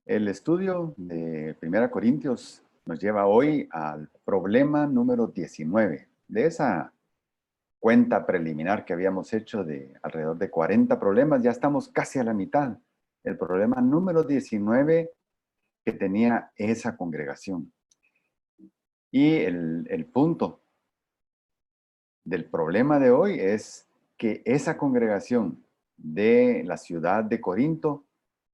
El estudio de Primera Corintios nos lleva hoy al problema número 19. De esa cuenta preliminar que habíamos hecho de alrededor de 40 problemas, ya estamos casi a la mitad. El problema número 19 que tenía esa congregación. Y el punto del problema de hoy es que esa congregación de la ciudad de Corinto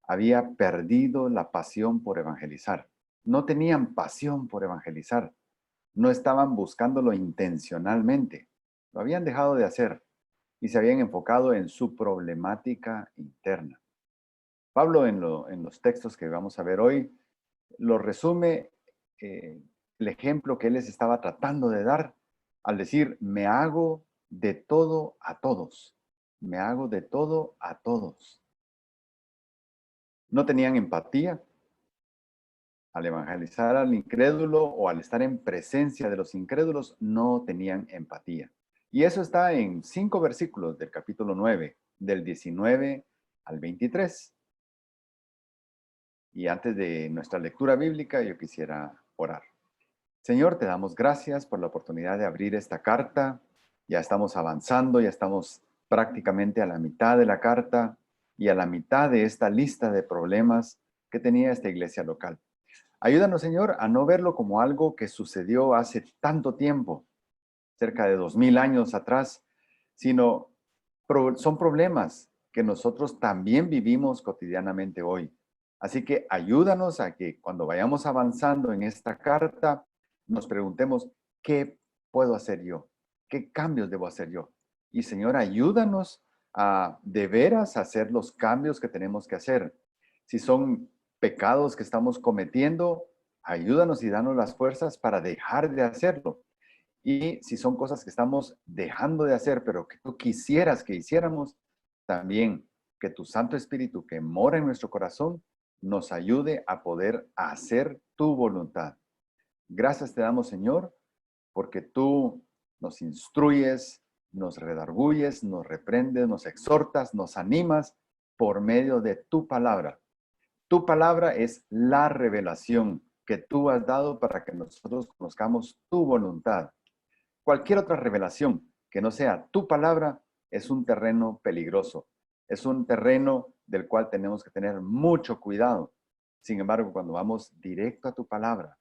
había perdido la pasión por evangelizar. No tenían pasión por evangelizar. No estaban buscándolo intencionalmente. Lo habían dejado de hacer y se habían enfocado en su problemática interna. Pablo en los textos que vamos a ver hoy lo resume el ejemplo que él les estaba tratando de dar al decir, me hago de todo a todos. Me hago de todo a todos. No tenían empatía al evangelizar al incrédulo o al estar en presencia de los incrédulos, no tenían empatía. Y eso está en 5 versículos del capítulo 9, del 19 al 23. Y antes de nuestra lectura bíblica, yo quisiera orar. Señor, te damos gracias por la oportunidad de abrir esta carta. Ya estamos avanzando, ya estamos prácticamente a la mitad de la carta y a la mitad de esta lista de problemas que tenía esta iglesia local. Ayúdanos, Señor, a no verlo como algo que sucedió hace tanto tiempo, cerca de 2000 años atrás, sino son problemas que nosotros también vivimos cotidianamente hoy. Así que ayúdanos a que cuando vayamos avanzando en esta carta, nos preguntemos, ¿qué puedo hacer yo? ¿Qué cambios debo hacer yo? Y Señor, ayúdanos a de veras hacer los cambios que tenemos que hacer. Si son pecados que estamos cometiendo, ayúdanos y danos las fuerzas para dejar de hacerlo. Y si son cosas que estamos dejando de hacer, pero que tú quisieras que hiciéramos, también que tu Santo Espíritu que mora en nuestro corazón nos ayude a poder hacer tu voluntad. Gracias te damos, Señor, porque tú nos instruyes, nos redarguyes, nos reprendes, nos exhortas, nos animas por medio de tu palabra. Tu palabra es la revelación que tú has dado para que nosotros conozcamos tu voluntad. Cualquier otra revelación que no sea tu palabra es un terreno peligroso. Es un terreno del cual tenemos que tener mucho cuidado. Sin embargo, cuando vamos directo a tu palabra,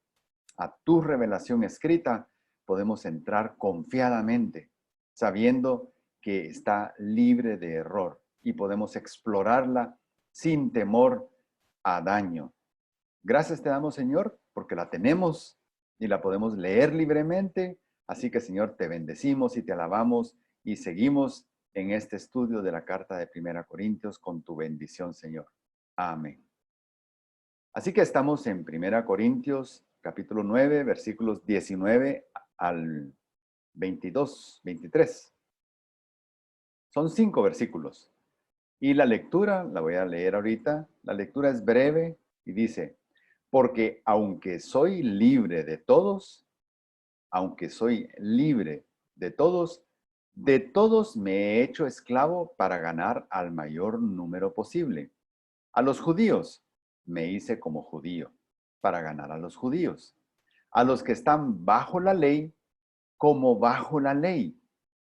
a tu revelación escrita, podemos entrar confiadamente, sabiendo que está libre de error y podemos explorarla sin temor a daño. Gracias te damos, Señor, porque la tenemos y la podemos leer libremente. Así que, Señor, te bendecimos y te alabamos y seguimos en este estudio de la carta de Primera Corintios con tu bendición, Señor. Amén. Así que estamos en Primera Corintios, capítulo 9, versículos 19 al 22, 23. Son 5 versículos. Y la lectura, la voy a leer ahorita, la lectura es breve y dice, porque aunque soy libre de todos me he hecho esclavo para ganar al mayor número posible. A los judíos me hice como judío para ganar a los judíos. A los que están bajo la ley, como bajo la ley,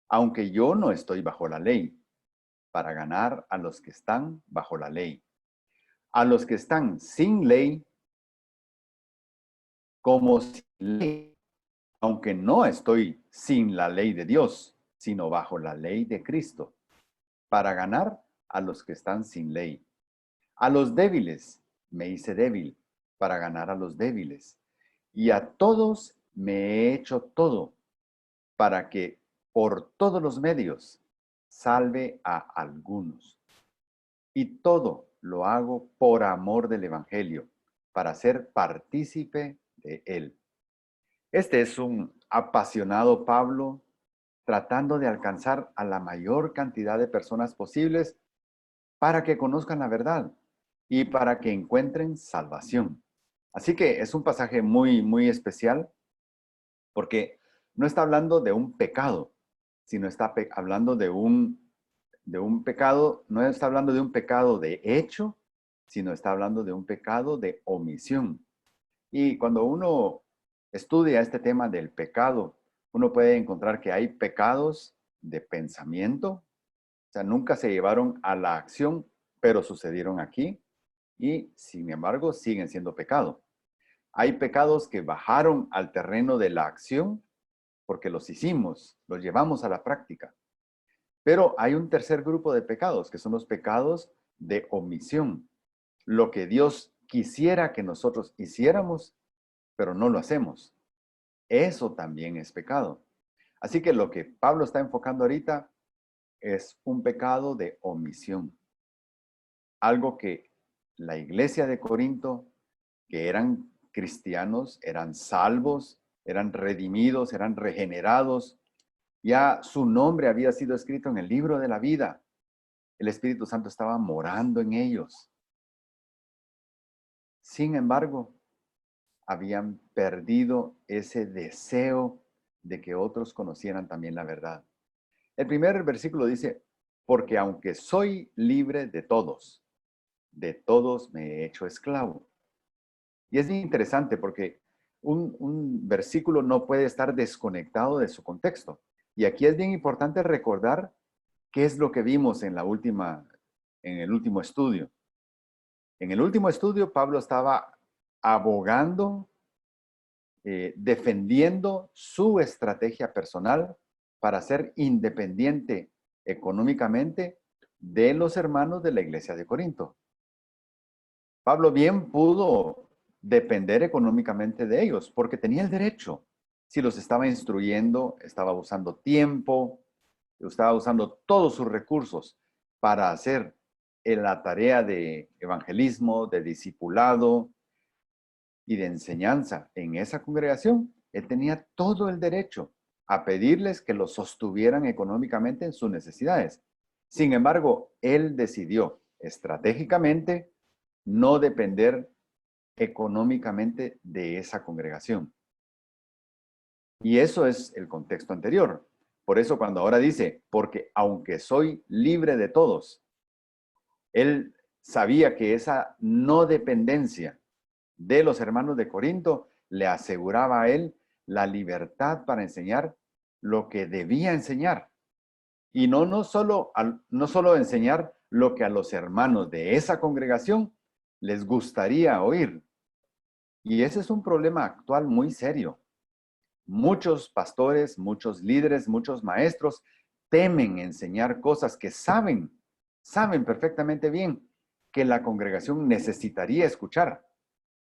aunque yo no estoy bajo la ley, para ganar a los que están bajo la ley. A los que están sin ley, como sin ley, aunque no estoy sin la ley de Dios, sino bajo la ley de Cristo, para ganar a los que están sin ley. A los débiles me hice débil, para ganar a los débiles. Y a todos me he hecho todo, para que por todos los medios salve a algunos. Y todo lo hago por amor del Evangelio, para ser partícipe de él. Este es un apasionado Pablo tratando de alcanzar a la mayor cantidad de personas posibles para que conozcan la verdad y para que encuentren salvación. Así que es un pasaje muy, muy especial porque no está hablando de un pecado, sino está hablando de un pecado, no está hablando de un pecado de hecho, sino está hablando de un pecado de omisión. Y cuando uno estudia este tema del pecado, uno puede encontrar que hay pecados de pensamiento, o sea, nunca se llevaron a la acción, pero sucedieron aquí y, sin embargo, siguen siendo pecado. Hay pecados que bajaron al terreno de la acción porque los hicimos, los llevamos a la práctica. Pero hay un tercer grupo de pecados, que son los pecados de omisión. Lo que Dios quisiera que nosotros hiciéramos, pero no lo hacemos. Eso también es pecado. Así que lo que Pablo está enfocando ahorita es un pecado de omisión. Algo que la iglesia de Corinto, que eran cristianos, eran salvos, eran redimidos, eran regenerados, ya su nombre había sido escrito en el libro de la vida. El Espíritu Santo estaba morando en ellos. Sin embargo, habían perdido ese deseo de que otros conocieran también la verdad. El primer versículo dice, porque aunque soy libre de todos me he hecho esclavo. Y es bien interesante porque un versículo no puede estar desconectado de su contexto. Y aquí es bien importante recordar qué es lo que vimos en el último estudio. En el último estudio, Pablo estaba abogando, defendiendo su estrategia personal para ser independiente económicamente de los hermanos de la iglesia de Corinto. Pablo bien pudo depender económicamente de ellos porque tenía el derecho. Si los estaba instruyendo, estaba usando tiempo, estaba usando todos sus recursos para hacer la tarea de evangelismo, de discipulado y de enseñanza en esa congregación. Él tenía todo el derecho a pedirles que los sostuvieran económicamente en sus necesidades. Sin embargo, él decidió estratégicamente no depender económicamente de esa congregación. Y eso es el contexto anterior. Por eso cuando ahora dice, porque aunque soy libre de todos, él sabía que esa no dependencia de los hermanos de Corinto le aseguraba a él la libertad para enseñar lo que debía enseñar. Y no solo enseñar lo que a los hermanos de esa congregación les gustaría oír. Y ese es un problema actual muy serio. Muchos pastores, muchos líderes, muchos maestros temen enseñar cosas que saben perfectamente bien que la congregación necesitaría escuchar,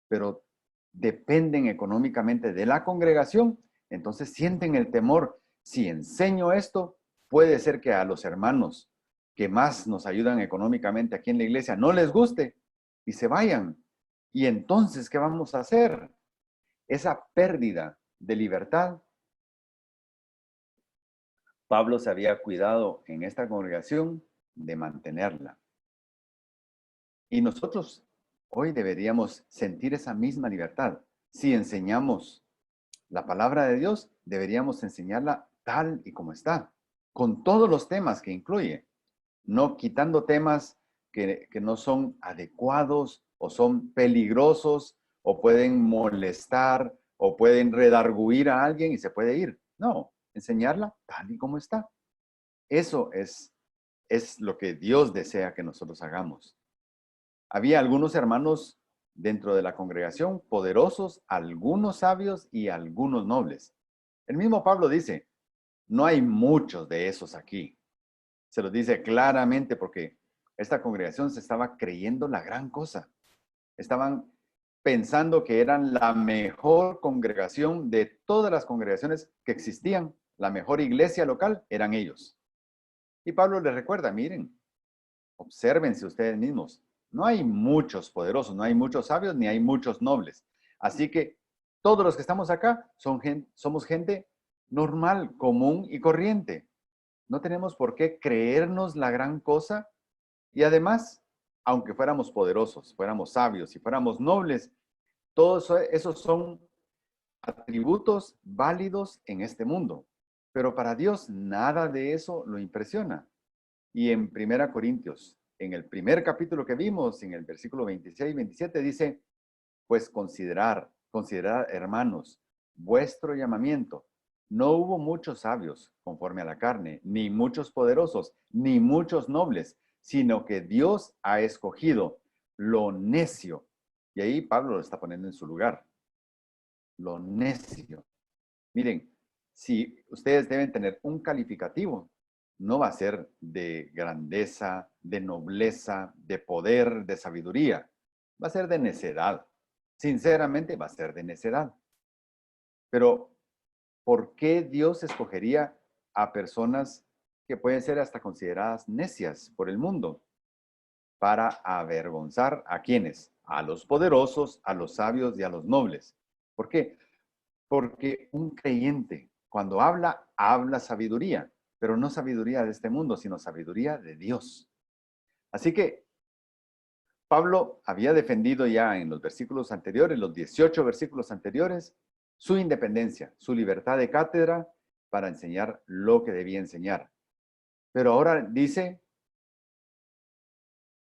pero dependen económicamente de la congregación, entonces sienten el temor. Si enseño esto, puede ser que a los hermanos que más nos ayudan económicamente aquí en la iglesia no les guste y se vayan. Y entonces, ¿qué vamos a hacer? Esa pérdida de libertad, Pablo se había cuidado en esta congregación de mantenerla. Y nosotros hoy deberíamos sentir esa misma libertad. Si enseñamos la palabra de Dios, deberíamos enseñarla tal y como está, con todos los temas que incluye, no quitando temas que no son adecuados o son peligrosos o pueden molestar o pueden redarguir a alguien y se puede ir. No, enseñarla tal y como está. Eso es lo que Dios desea que nosotros hagamos. Había algunos hermanos dentro de la congregación poderosos, algunos sabios y algunos nobles. El mismo Pablo dice, no hay muchos de esos aquí. Se los dice claramente porque esta congregación se estaba creyendo la gran cosa. Estaban pensando que eran la mejor congregación de todas las congregaciones que existían. La mejor iglesia local eran ellos. Y Pablo les recuerda, miren, obsérvense ustedes mismos. No hay muchos poderosos, no hay muchos sabios, ni hay muchos nobles. Así que todos los que estamos acá somos gente normal, común y corriente. No tenemos por qué creernos la gran cosa. Y además, aunque fuéramos poderosos, fuéramos sabios y fuéramos nobles, todos esos son atributos válidos en este mundo. Pero para Dios nada de eso lo impresiona. Y en 1 Corintios en el primer capítulo que vimos, en el versículo 26 y 27, dice, pues considerad, hermanos, vuestro llamamiento. No hubo muchos sabios conforme a la carne, ni muchos poderosos, ni muchos nobles, sino que Dios ha escogido lo necio. Y ahí Pablo lo está poniendo en su lugar. Lo necio. Miren, si ustedes deben tener un calificativo, no va a ser de grandeza, de nobleza, de poder, de sabiduría. Va a ser de necedad. Sinceramente, va a ser de necedad. Pero, ¿por qué Dios escogería a personas que pueden ser hasta consideradas necias por el mundo? Para avergonzar a quienes, a los poderosos, a los sabios y a los nobles. ¿Por qué? Porque un creyente, cuando habla, habla sabiduría, pero no sabiduría de este mundo, sino sabiduría de Dios. Así que Pablo había defendido ya en los versículos anteriores, los 18 versículos anteriores, su independencia, su libertad de cátedra para enseñar lo que debía enseñar. Pero ahora dice,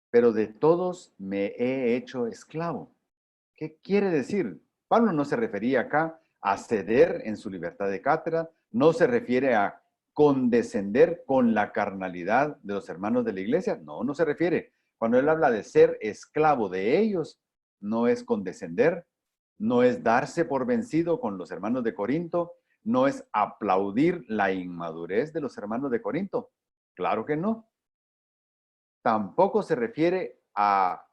pero de todos me he hecho esclavo. ¿Qué quiere decir? Pablo no se refería acá a ceder en su libertad de cátedra, no se refiere a condescender con la carnalidad de los hermanos de la iglesia, no, no se refiere. Cuando él habla de ser esclavo de ellos, no es condescender, no es darse por vencido con los hermanos de Corinto, no es aplaudir la inmadurez de los hermanos de Corinto. Claro que no. Tampoco se refiere a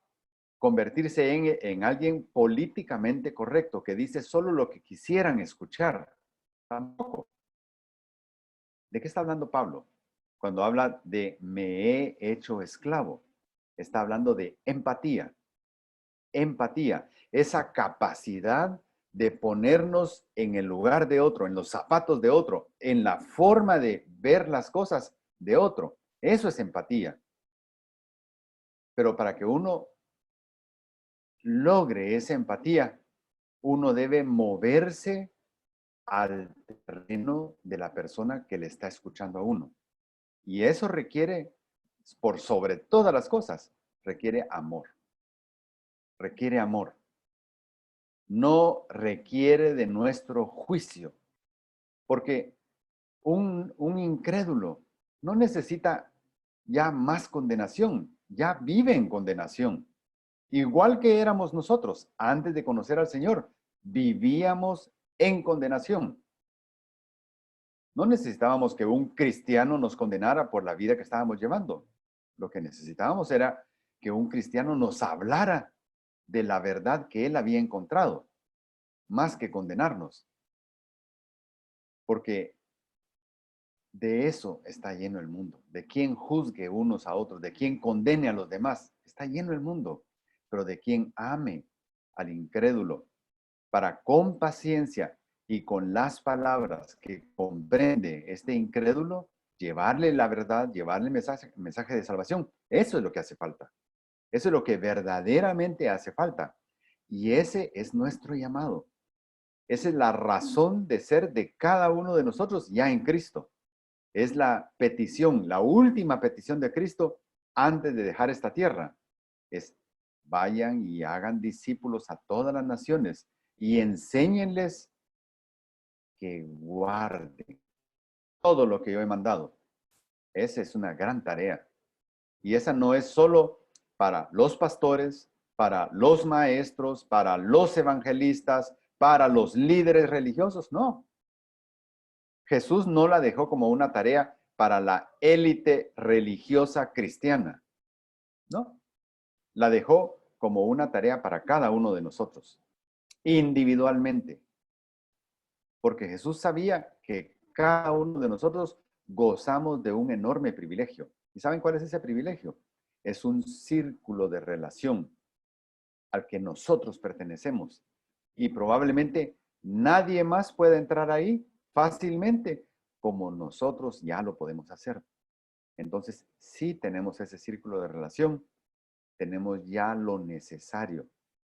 convertirse en alguien políticamente correcto, que dice solo lo que quisieran escuchar. Tampoco. ¿De qué está hablando Pablo? Cuando habla de me he hecho esclavo, está hablando de empatía. Empatía, esa capacidad de ponernos en el lugar de otro, en los zapatos de otro, en la forma de ver las cosas de otro. Eso es empatía. Pero para que uno logre esa empatía, uno debe moverse al terreno de la persona que le está escuchando a uno. Y eso requiere, por sobre todas las cosas, requiere amor. Requiere amor. No requiere de nuestro juicio. Porque un incrédulo no necesita ya más condenación, ya vive en condenación. Igual que éramos nosotros antes de conocer al Señor, vivíamos en condenación. No necesitábamos que un cristiano nos condenara por la vida que estábamos llevando. Lo que necesitábamos era que un cristiano nos hablara de la verdad que él había encontrado, más que condenarnos. Porque de eso está lleno el mundo, de quien juzgue unos a otros, de quien condene a los demás. Está lleno el mundo, pero de quien ame al incrédulo para con paciencia y con las palabras que comprende este incrédulo, llevarle la verdad, llevarle el mensaje de salvación. Eso es lo que hace falta. Eso es lo que verdaderamente hace falta. Y ese es nuestro llamado. Esa es la razón de ser de cada uno de nosotros ya en Cristo. Es la petición, la última petición de Cristo antes de dejar esta tierra. Es vayan y hagan discípulos a todas las naciones y enséñenles que guarden todo lo que yo he mandado. Esa es una gran tarea. Y esa no es solo para los pastores, para los maestros, para los evangelistas, para los líderes religiosos, no. Jesús no la dejó como una tarea para la élite religiosa cristiana, no. La dejó como una tarea para cada uno de nosotros, individualmente. Porque Jesús sabía que cada uno de nosotros gozamos de un enorme privilegio. ¿Y saben cuál es ese privilegio? Es un círculo de relación al que nosotros pertenecemos. Y probablemente nadie más pueda entrar ahí fácilmente como nosotros ya lo podemos hacer. Entonces, sí tenemos ese círculo de relación, tenemos ya lo necesario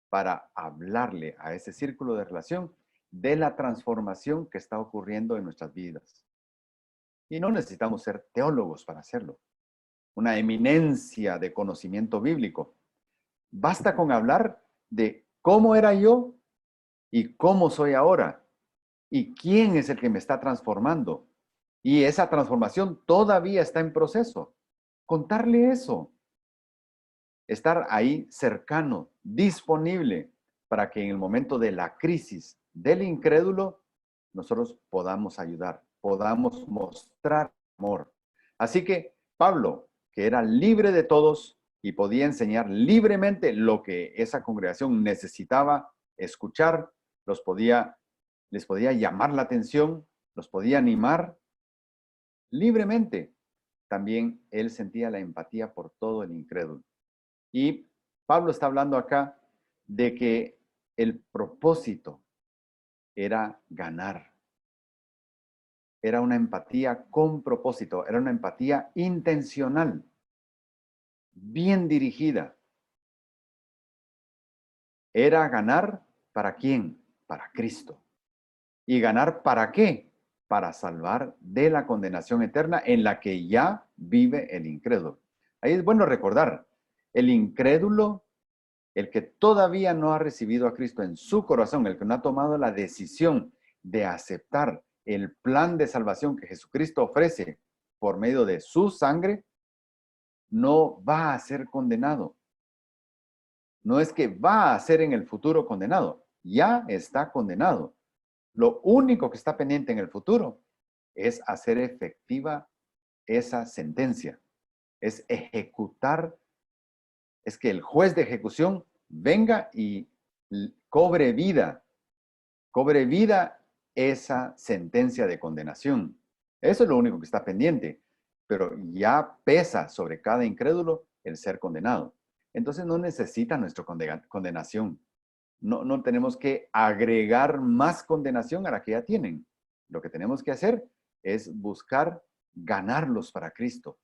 para hablarle a ese círculo de relación de la transformación que está ocurriendo en nuestras vidas. Y no necesitamos ser teólogos para hacerlo. una eminencia de conocimiento bíblico. Basta con hablar de cómo era yo y cómo soy ahora y quién es el que me está transformando. Y esa transformación todavía está en proceso. Contarle eso. Estar ahí cercano, disponible, para que en el momento de la crisis del incrédulo, nosotros podamos ayudar, podamos mostrar amor. Así que Pablo, que era libre de todos y podía enseñar libremente lo que esa congregación necesitaba escuchar, les podía llamar la atención, los podía animar libremente. También él sentía la empatía por todo el incrédulo. Y Pablo está hablando acá de que el propósito era ganar. Era una empatía con propósito, era una empatía intencional, bien dirigida. Era ganar ¿para quién? Para Cristo. ¿Y ganar para qué? Para salvar de la condenación eterna en la que ya vive el incrédulo. Ahí es bueno recordar, el incrédulo, el que todavía no ha recibido a Cristo en su corazón, el que no ha tomado la decisión de aceptar el plan de salvación que Jesucristo ofrece por medio de su sangre, no va a ser condenado. No es que va a ser en el futuro condenado, ya está condenado. Lo único que está pendiente en el futuro es hacer efectiva esa sentencia, es ejecutar, es que el juez de ejecución venga y cobre vida esa sentencia de condenación. Eso es lo único que está pendiente, pero ya pesa sobre cada incrédulo el ser condenado. Entonces no necesita nuestra condenación. No tenemos que agregar más condenación a la que ya tienen. Lo que tenemos que hacer es buscar ganarlos para Cristo.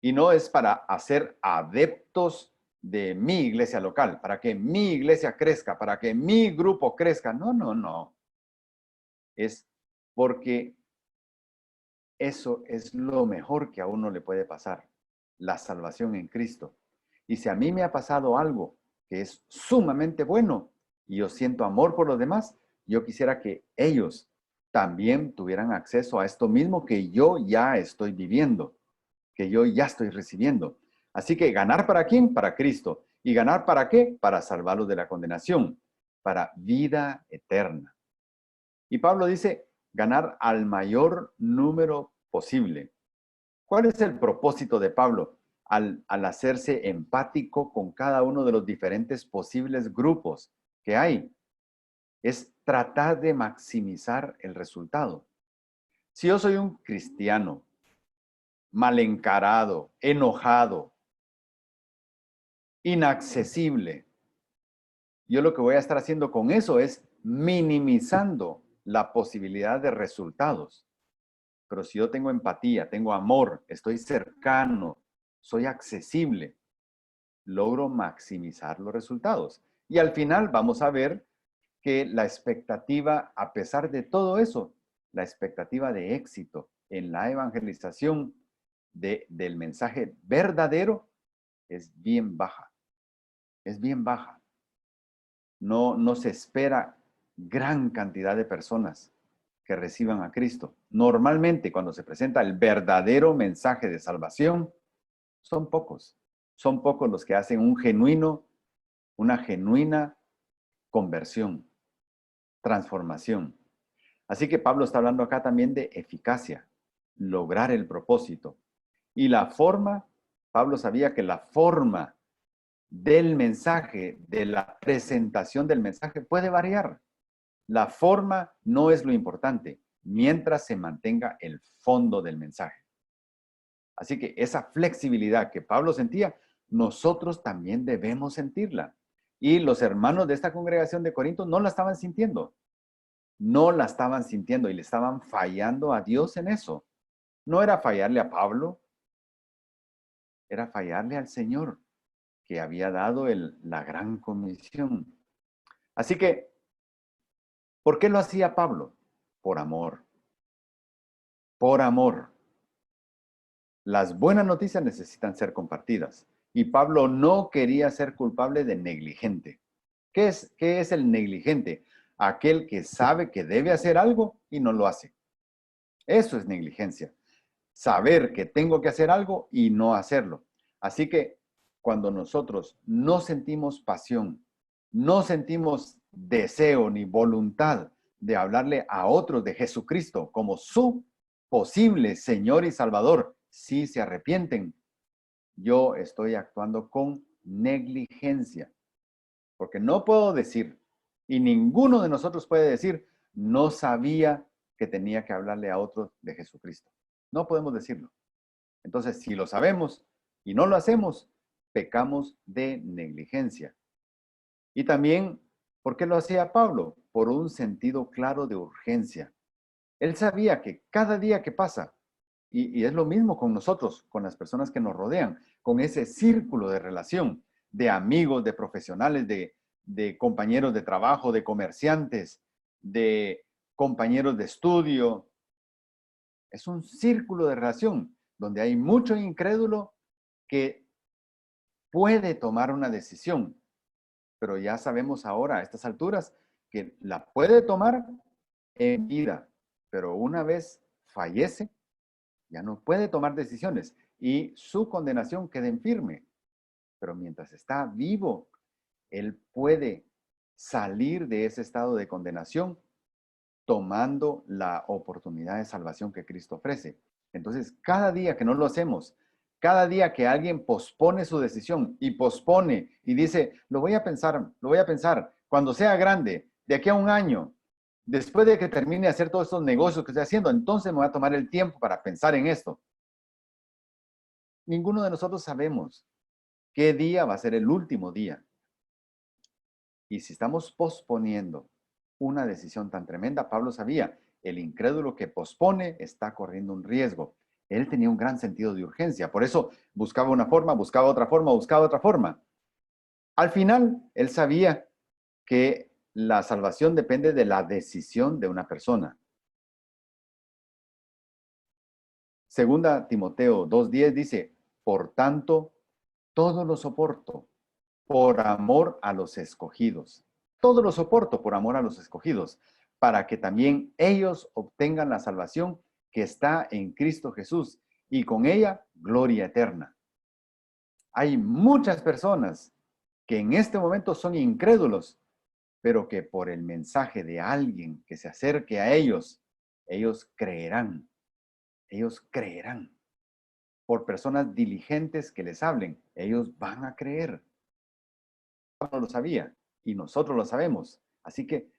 Y no es para hacer adeptos de mi iglesia local, para que mi iglesia crezca, para que mi grupo crezca. No. Es porque eso es lo mejor que a uno le puede pasar, la salvación en Cristo. Y si a mí me ha pasado algo que es sumamente bueno y yo siento amor por los demás, yo quisiera que ellos también tuvieran acceso a esto mismo que yo ya estoy viviendo, que yo ya estoy recibiendo. Así que ganar ¿para quién? Para Cristo. ¿Y ganar para qué? Para salvarlos de la condenación, para vida eterna. Y Pablo dice, ganar al mayor número posible. ¿Cuál es el propósito de Pablo al hacerse empático con cada uno de los diferentes posibles grupos que hay? Es tratar de maximizar el resultado. Si yo soy un cristiano mal encarado, enojado, inaccesible, yo lo que voy a estar haciendo con eso es minimizando la posibilidad de resultados. Pero si yo tengo empatía, tengo amor, estoy cercano, soy accesible, logro maximizar los resultados. Y al final vamos a ver que la expectativa, a pesar de todo eso, la expectativa de éxito en la evangelización del mensaje verdadero es bien baja. Es bien baja. No se espera gran cantidad de personas que reciban a Cristo. Normalmente, cuando se presenta el verdadero mensaje de salvación, son pocos. Son pocos los que hacen una genuina conversión, transformación. Así que Pablo está hablando acá también de eficacia, lograr el propósito. Y la forma, Pablo sabía que la forma del mensaje, de la presentación del mensaje puede variar. La forma no es lo importante, mientras se mantenga el fondo del mensaje. Así que esa flexibilidad que Pablo sentía, nosotros también debemos sentirla. Y los hermanos de esta congregación de Corinto no la estaban sintiendo. No la estaban sintiendo y le estaban fallando a Dios en eso. No era fallarle a Pablo, era fallarle al Señor, que había dado la gran comisión. Así que, ¿por qué lo hacía Pablo? Por amor. Por amor. Las buenas noticias necesitan ser compartidas. Y Pablo no quería ser culpable de negligente. Qué es el negligente? Aquel que sabe que debe hacer algo y no lo hace. Eso es negligencia. Saber que tengo que hacer algo y no hacerlo. Así que cuando nosotros no sentimos pasión, no sentimos deseo ni voluntad de hablarle a otros de Jesucristo como su posible Señor y Salvador, si se arrepienten, yo estoy actuando con negligencia. Porque no puedo decir, y ninguno de nosotros puede decir, no sabía que tenía que hablarle a otros de Jesucristo. No podemos decirlo. Entonces, si lo sabemos y no lo hacemos, pecamos de negligencia. Y también, ¿por qué lo hacía Pablo? Por un sentido claro de urgencia. Él sabía que cada día que pasa, y es lo mismo con nosotros, con las personas que nos rodean, con ese círculo de relación, de amigos, de profesionales, de compañeros de trabajo, de comerciantes, de compañeros de estudio. Es un círculo de relación donde hay mucho incrédulo que puede tomar una decisión, pero ya sabemos ahora a estas alturas que la puede tomar en vida, pero una vez fallece, ya no puede tomar decisiones y su condenación queda en firme. Pero mientras está vivo, él puede salir de ese estado de condenación tomando la oportunidad de salvación que Cristo ofrece. Entonces, cada día que no lo hacemos, cada día que alguien pospone su decisión y pospone y dice, lo voy a pensar, cuando sea grande, de aquí a un año, después de que termine de hacer todos estos negocios que estoy haciendo, entonces me voy a tomar el tiempo para pensar en esto. Ninguno de nosotros sabemos qué día va a ser el último día. Y si estamos posponiendo una decisión tan tremenda, Pablo sabía, el incrédulo que pospone está corriendo un riesgo. Él tenía un gran sentido de urgencia, por eso buscaba una forma, buscaba otra forma, buscaba otra forma. Al final, él sabía que la salvación depende de la decisión de una persona. Segunda Timoteo 2:10 dice, por tanto, todo lo soporto por amor a los escogidos. Todo lo soporto por amor a los escogidos, para que también ellos obtengan la salvación que está en Cristo Jesús y con ella gloria eterna. Hay muchas personas que en este momento son incrédulos, pero que por el mensaje de alguien que se acerque a ellos, ellos creerán. Ellos creerán. Por personas diligentes que les hablen, ellos van a creer. Pablo lo sabía y nosotros lo sabemos. Así que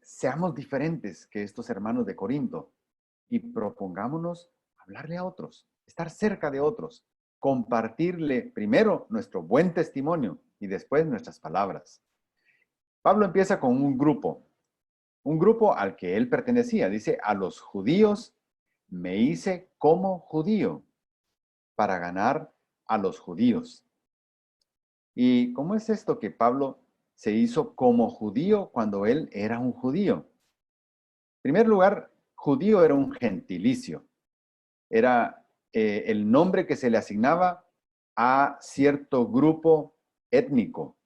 seamos diferentes que estos hermanos de Corinto y propongámonos hablarle a otros, estar cerca de otros, compartirle primero nuestro buen testimonio y después nuestras palabras. Pablo empieza con un grupo al que él pertenecía. Dice, a los judíos me hice como judío para ganar a los judíos. ¿Y cómo es esto que Pablo se hizo como judío cuando él era un judío? En primer lugar, judío era un gentilicio. Era el nombre que se le asignaba a cierto grupo étnico.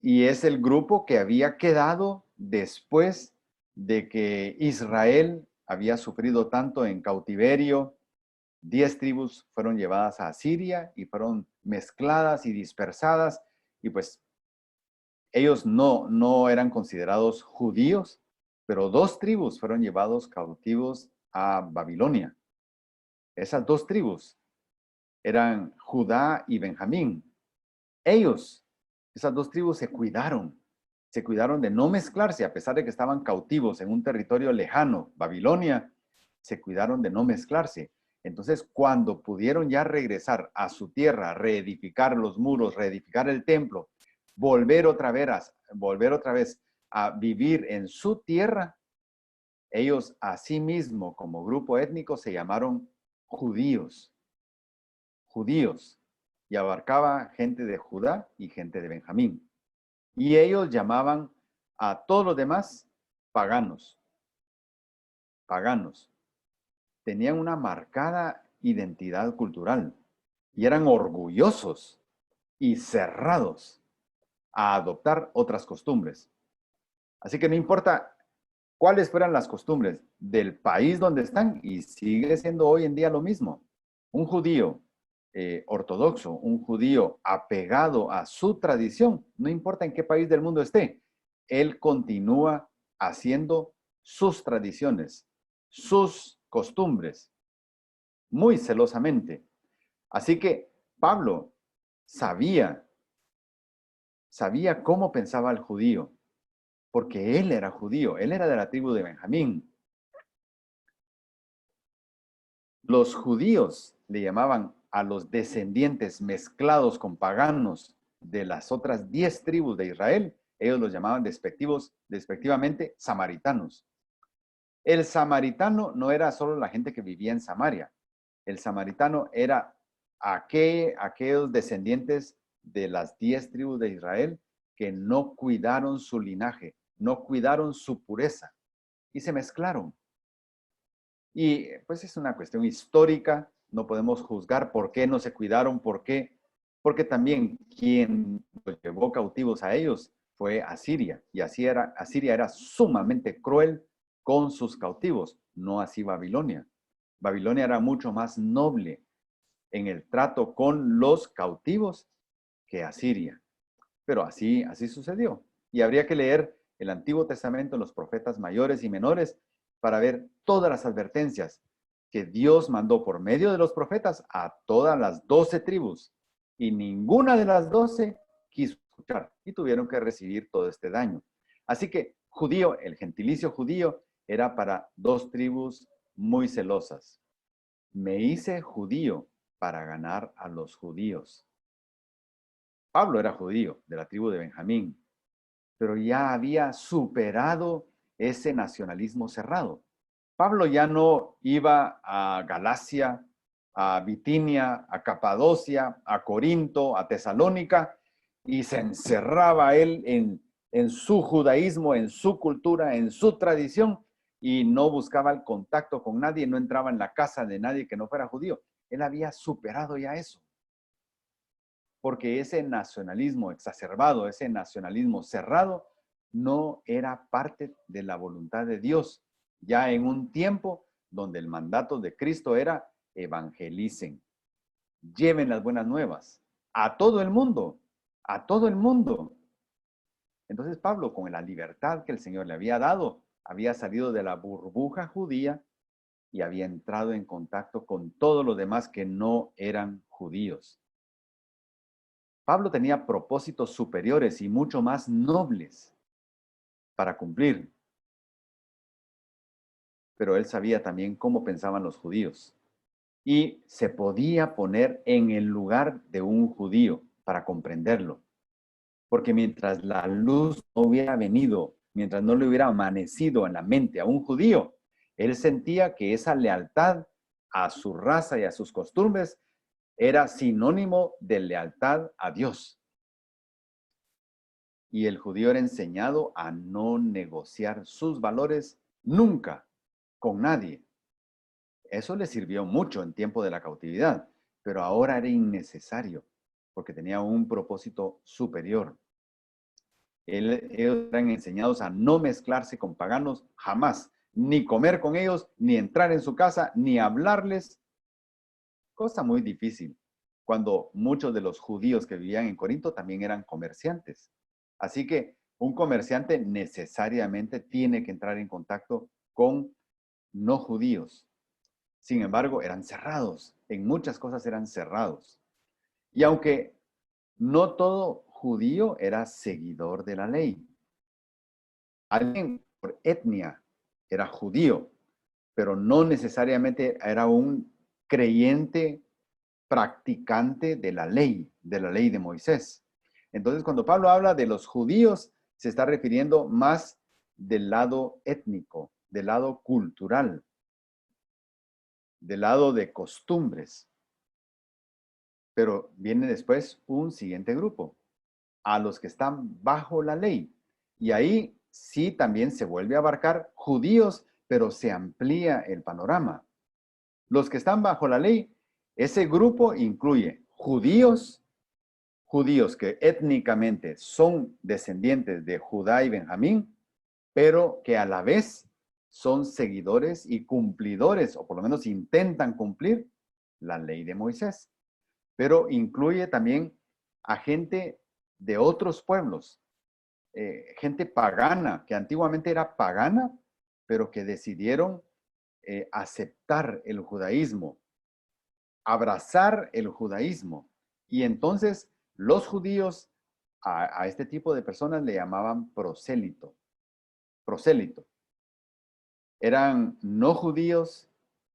Y es el grupo que había quedado después de que Israel había sufrido tanto en cautiverio. 10 tribus fueron llevadas a Asiria y fueron mezcladas y dispersadas. Y pues ellos no eran considerados judíos, pero 2 tribus fueron llevados cautivos a Babilonia. Esas 2 tribus eran Judá y Benjamín. Ellos, esas 2 tribus se cuidaron de no mezclarse, a pesar de que estaban cautivos en un territorio lejano, Babilonia, se cuidaron de no mezclarse. Entonces, cuando pudieron ya regresar a su tierra, reedificar los muros, reedificar el templo, volver otra vez a vivir en su tierra, ellos asimismo, como grupo étnico, se llamaron judíos. Judíos. Y abarcaba gente de Judá y gente de Benjamín. Y ellos llamaban a todos los demás paganos. Paganos. tenían una marcada identidad cultural y eran orgullosos y cerrados a adoptar otras costumbres. Así que no importa cuáles fueran las costumbres del país donde están, y sigue siendo hoy en día lo mismo. Un judío ortodoxo, un judío apegado a su tradición, no importa en qué país del mundo esté, él continúa haciendo sus tradiciones, sus costumbres, muy celosamente. Así que Pablo sabía cómo pensaba el judío, porque él era judío, él era de la tribu de Benjamín. Los judíos le llamaban a los descendientes mezclados con paganos de las otras 10 tribus de Israel, ellos los llamaban despectivamente samaritanos. El samaritano no era solo la gente que vivía en Samaria, el samaritano era aquellos descendientes de las 10 tribus de Israel que no cuidaron su linaje, no cuidaron su pureza y se mezclaron. Y pues es una cuestión histórica, no podemos juzgar por qué no se cuidaron, por qué, porque también quien los llevó cautivos a ellos fue Asiria, y Asiria era sumamente cruel con sus cautivos, no así Babilonia. Babilonia era mucho más noble en el trato con los cautivos que Asiria. Pero así sucedió. Y habría que leer el Antiguo Testamento, los profetas mayores y menores, para ver todas las advertencias que Dios mandó por medio de los profetas a todas las 12 tribus. Y ninguna de las 12 quiso escuchar y tuvieron que recibir todo este daño. Así que judío, el gentilicio judío, era para 2 tribus muy celosas. Me hice judío para ganar a los judíos. Pablo era judío, de la tribu de Benjamín, pero ya había superado ese nacionalismo cerrado. Pablo ya no iba a Galacia, a Bitinia, a Capadocia, a Corinto, a Tesalónica, y se encerraba él en su judaísmo, en su cultura, en su tradición, y no buscaba el contacto con nadie, no entraba en la casa de nadie que no fuera judío. Él había superado ya eso, porque ese nacionalismo exacerbado, ese nacionalismo cerrado, no era parte de la voluntad de Dios, ya en un tiempo donde el mandato de Cristo era evangelicen, lleven las buenas nuevas a todo el mundo, a todo el mundo. Entonces Pablo, con la libertad que el Señor le había dado, había salido de la burbuja judía y había entrado en contacto con todos los demás que no eran judíos. Pablo tenía propósitos superiores y mucho más nobles para cumplir, pero él sabía también cómo pensaban los judíos y se podía poner en el lugar de un judío para comprenderlo, porque mientras la luz no hubiera venido, mientras no le hubiera amanecido en la mente a un judío, él sentía que esa lealtad a su raza y a sus costumbres era sinónimo de lealtad a Dios. Y el judío era enseñado a no negociar sus valores nunca con nadie. Eso le sirvió mucho en tiempo de la cautividad, pero ahora era innecesario porque tenía un propósito superior. Ellos eran enseñados a no mezclarse con paganos jamás, ni comer con ellos, ni entrar en su casa, ni hablarles. Cosa muy difícil, cuando muchos de los judíos que vivían en Corinto también eran comerciantes. Así que un comerciante necesariamente tiene que entrar en contacto con no judíos. Sin embargo, eran cerrados. En muchas cosas eran cerrados. Y aunque no todo judío era seguidor de la ley, alguien por etnia era judío, pero no necesariamente era un creyente practicante de la ley de Moisés. Entonces, cuando Pablo habla de los judíos, se está refiriendo más del lado étnico, del lado cultural, del lado de costumbres. Pero viene después un siguiente grupo, a los que están bajo la ley. Y ahí sí también se vuelve a abarcar judíos, pero se amplía el panorama. Los que están bajo la ley, ese grupo incluye judíos que étnicamente son descendientes de Judá y Benjamín, pero que a la vez son seguidores y cumplidores, o por lo menos intentan cumplir la ley de Moisés. Pero incluye también a gente de otros pueblos, gente pagana, que antiguamente era pagana, pero que decidieron aceptar el judaísmo, abrazar el judaísmo. Y entonces los judíos a este tipo de personas le llamaban prosélito. Prosélito. Eran no judíos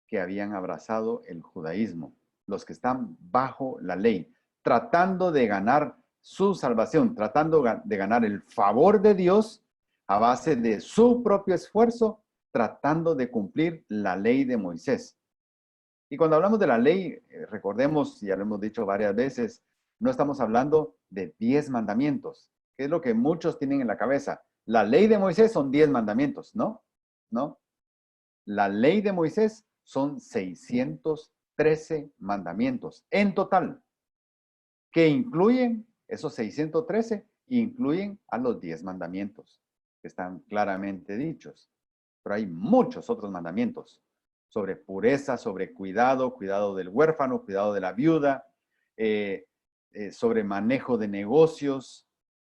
que habían abrazado el judaísmo, los que están bajo la ley, tratando de ganar su salvación, tratando de ganar el favor de Dios a base de su propio esfuerzo, tratando de cumplir la ley de Moisés. Y cuando hablamos de la ley, recordemos, ya lo hemos dicho varias veces, no estamos hablando de 10 mandamientos, que es lo que muchos tienen en la cabeza. La ley de Moisés son 10 mandamientos, ¿no? ¿No? La ley de Moisés son 613 mandamientos en total, que incluyen, esos 613, incluyen a los 10 mandamientos, que están claramente dichos. Pero hay muchos otros mandamientos sobre pureza, sobre cuidado, cuidado del huérfano, cuidado de la viuda, sobre manejo de negocios,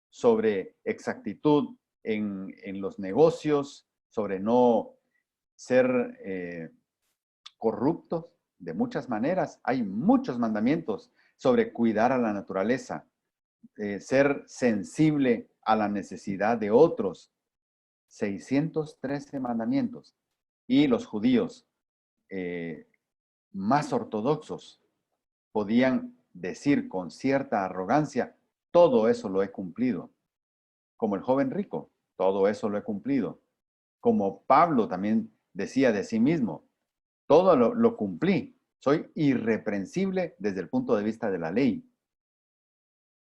sobre exactitud en los negocios, sobre no ser corruptos de muchas maneras. Hay muchos mandamientos sobre cuidar a la naturaleza, ser sensible a la necesidad de otros. 613 mandamientos. Y los judíos más ortodoxos podían decir con cierta arrogancia, todo eso lo he cumplido. Como el joven rico, todo eso lo he cumplido. Como Pablo también decía de sí mismo, todo lo cumplí. Soy irreprensible desde el punto de vista de la ley.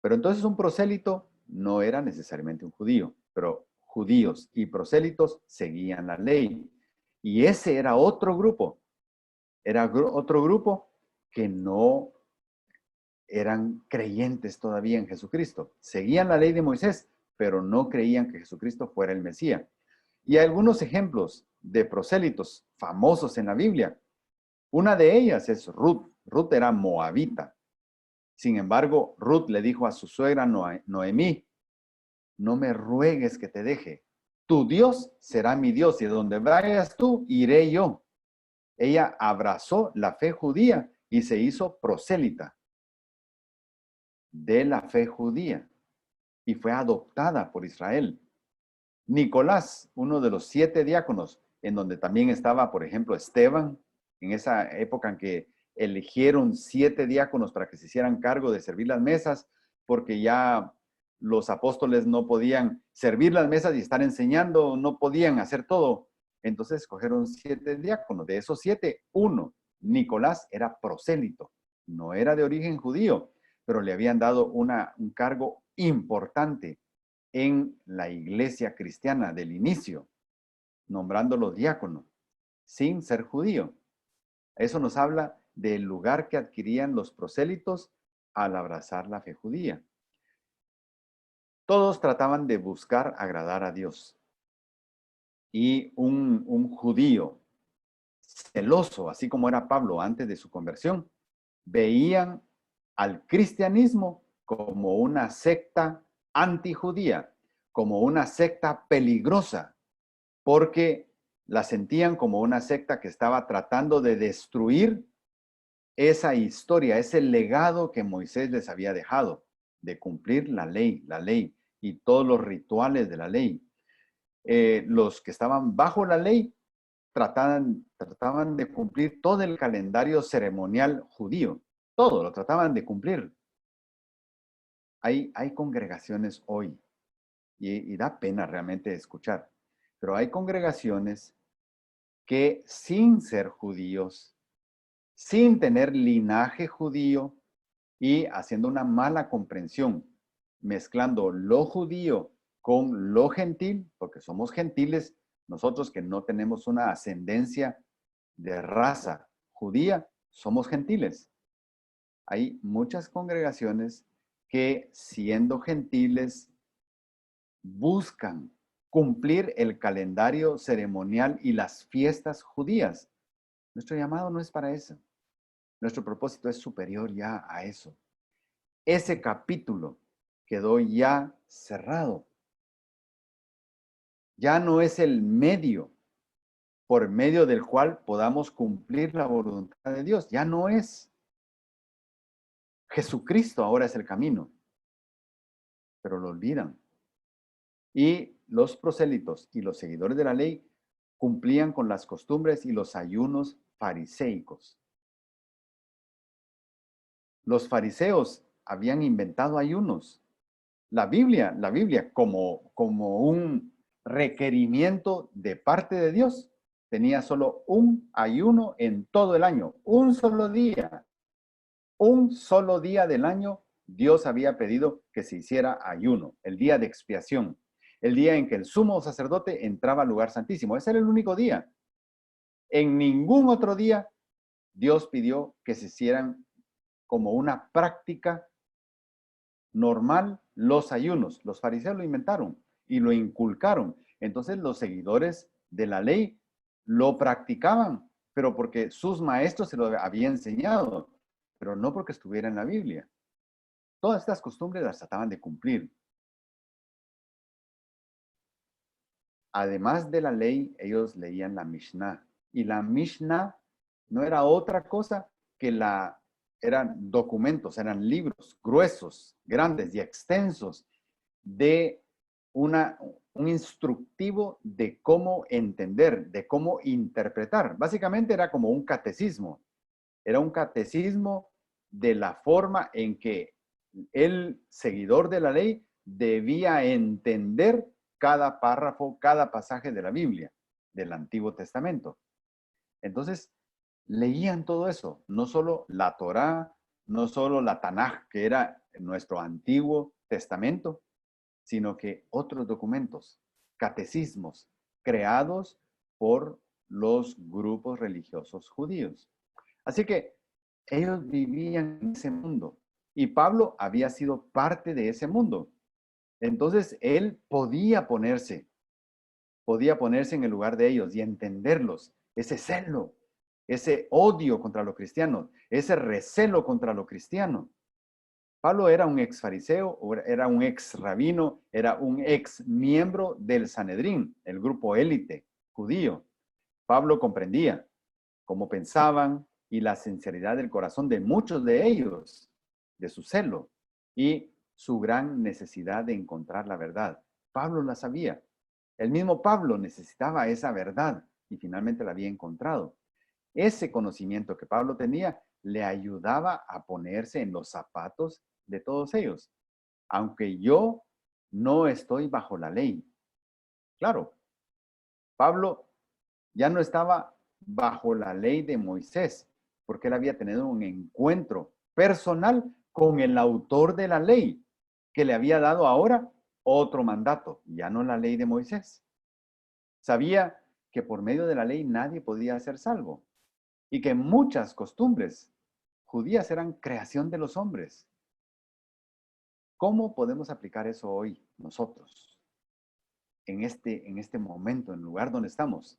Pero entonces un prosélito no era necesariamente un judío, pero judíos y prosélitos seguían la ley. Y ese era otro grupo. Era otro grupo que no eran creyentes todavía en Jesucristo. Seguían la ley de Moisés, pero no creían que Jesucristo fuera el Mesías. Y hay algunos ejemplos de prosélitos famosos en la Biblia. Una de ellas es Ruth. Ruth era moabita. Sin embargo, Ruth le dijo a su suegra Noemí, no me ruegues que te deje. Tu Dios será mi Dios y donde vayas tú, iré yo. Ella abrazó la fe judía y se hizo prosélita de la fe judía y fue adoptada por Israel. Nicolás, uno de los 7 diáconos, en donde también estaba, por ejemplo, Esteban, en esa época en que eligieron 7 diáconos para que se hicieran cargo de servir las mesas, porque ya los apóstoles no podían servir las mesas y estar enseñando, no podían hacer todo. Entonces escogieron 7 diáconos. De esos 7, uno, Nicolás, era prosélito, no era de origen judío, pero le habían dado un cargo importante en la iglesia cristiana del inicio, nombrándolo diácono, sin ser judío. Eso nos habla del lugar que adquirían los prosélitos al abrazar la fe judía. Todos trataban de buscar agradar a Dios. Y un judío celoso, así como era Pablo antes de su conversión, veían al cristianismo como una secta antijudía, como una secta peligrosa, porque la sentían como una secta que estaba tratando de destruir esa historia, ese legado que Moisés les había dejado, de cumplir la ley y todos los rituales de la ley. Los que estaban bajo la ley trataban de cumplir todo el calendario ceremonial judío, todo lo trataban de cumplir. Hay congregaciones hoy, y da pena realmente escuchar, pero hay congregaciones que sin ser judíos, sin tener linaje judío y haciendo una mala comprensión, mezclando lo judío con lo gentil, porque somos gentiles, nosotros que no tenemos una ascendencia de raza judía, somos gentiles. Hay muchas congregaciones que, siendo gentiles, buscan cumplir el calendario ceremonial y las fiestas judías. Nuestro llamado no es para eso. Nuestro propósito es superior ya a eso. Ese capítulo quedó ya cerrado. Ya no es el medio por medio del cual podamos cumplir la voluntad de Dios. Ya no es. Jesucristo ahora es el camino, pero lo olvidan. Y los prosélitos y los seguidores de la ley cumplían con las costumbres y los ayunos fariseicos. Los fariseos habían inventado ayunos. La Biblia como un requerimiento de parte de Dios, tenía solo un ayuno en todo el año, un solo día. Un solo día del año Dios había pedido que se hiciera ayuno, el día de expiación, el día en que el sumo sacerdote entraba al lugar santísimo. Ese era el único día. En ningún otro día Dios pidió que se hicieran como una práctica normal los ayunos. Los fariseos lo inventaron y lo inculcaron. Entonces los seguidores de la ley lo practicaban, pero porque sus maestros se lo habían enseñado, pero no porque estuviera en la Biblia. Todas estas costumbres las trataban de cumplir. Además de la ley, ellos leían la Mishnah. Y la Mishnah no era otra cosa que eran documentos, eran libros gruesos, grandes y extensos de un instructivo de cómo entender, de cómo interpretar. Básicamente era como un catecismo. Era un catecismo de la forma en que el seguidor de la ley debía entender cada párrafo, cada pasaje de la Biblia, del Antiguo Testamento. Entonces, leían todo eso, no solo la Torá, no solo la Tanaj, que era nuestro Antiguo Testamento, sino que otros documentos, catecismos, creados por los grupos religiosos judíos. Así que ellos vivían en ese mundo y Pablo había sido parte de ese mundo. Entonces él podía ponerse en el lugar de ellos y entenderlos, ese celo, ese odio contra los cristianos, ese recelo contra lo cristiano. Pablo era un ex fariseo, era un ex rabino, era un ex miembro del Sanedrín, el grupo élite judío. Pablo comprendía cómo pensaban y la sinceridad del corazón de muchos de ellos, de su celo y su gran necesidad de encontrar la verdad. Pablo la sabía. El mismo Pablo necesitaba esa verdad y finalmente la había encontrado. Ese conocimiento que Pablo tenía le ayudaba a ponerse en los zapatos de todos ellos. Aunque yo no estoy bajo la ley. Claro, Pablo ya no estaba bajo la ley de Moisés, porque él había tenido un encuentro personal con el autor de la ley, que le había dado ahora otro mandato, ya no la ley de Moisés. Sabía que por medio de la ley nadie podía ser salvo y que muchas costumbres judías eran creación de los hombres. ¿Cómo podemos aplicar eso hoy nosotros, en este momento, en el lugar donde estamos?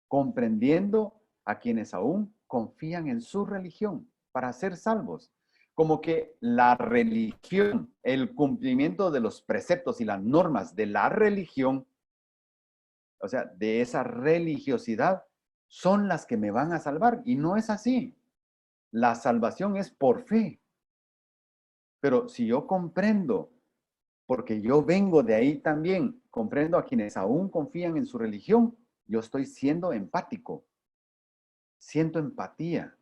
Comprendiendo a quienes aún confían en su religión para ser salvos. Como que la religión, el cumplimiento de los preceptos y las normas de la religión, o sea, de esa religiosidad, son las que me van a salvar. Y no es así. La salvación es por fe. Pero si yo comprendo, porque yo vengo de ahí también, comprendo a quienes aún confían en su religión, yo estoy siendo empático. Siento empatía,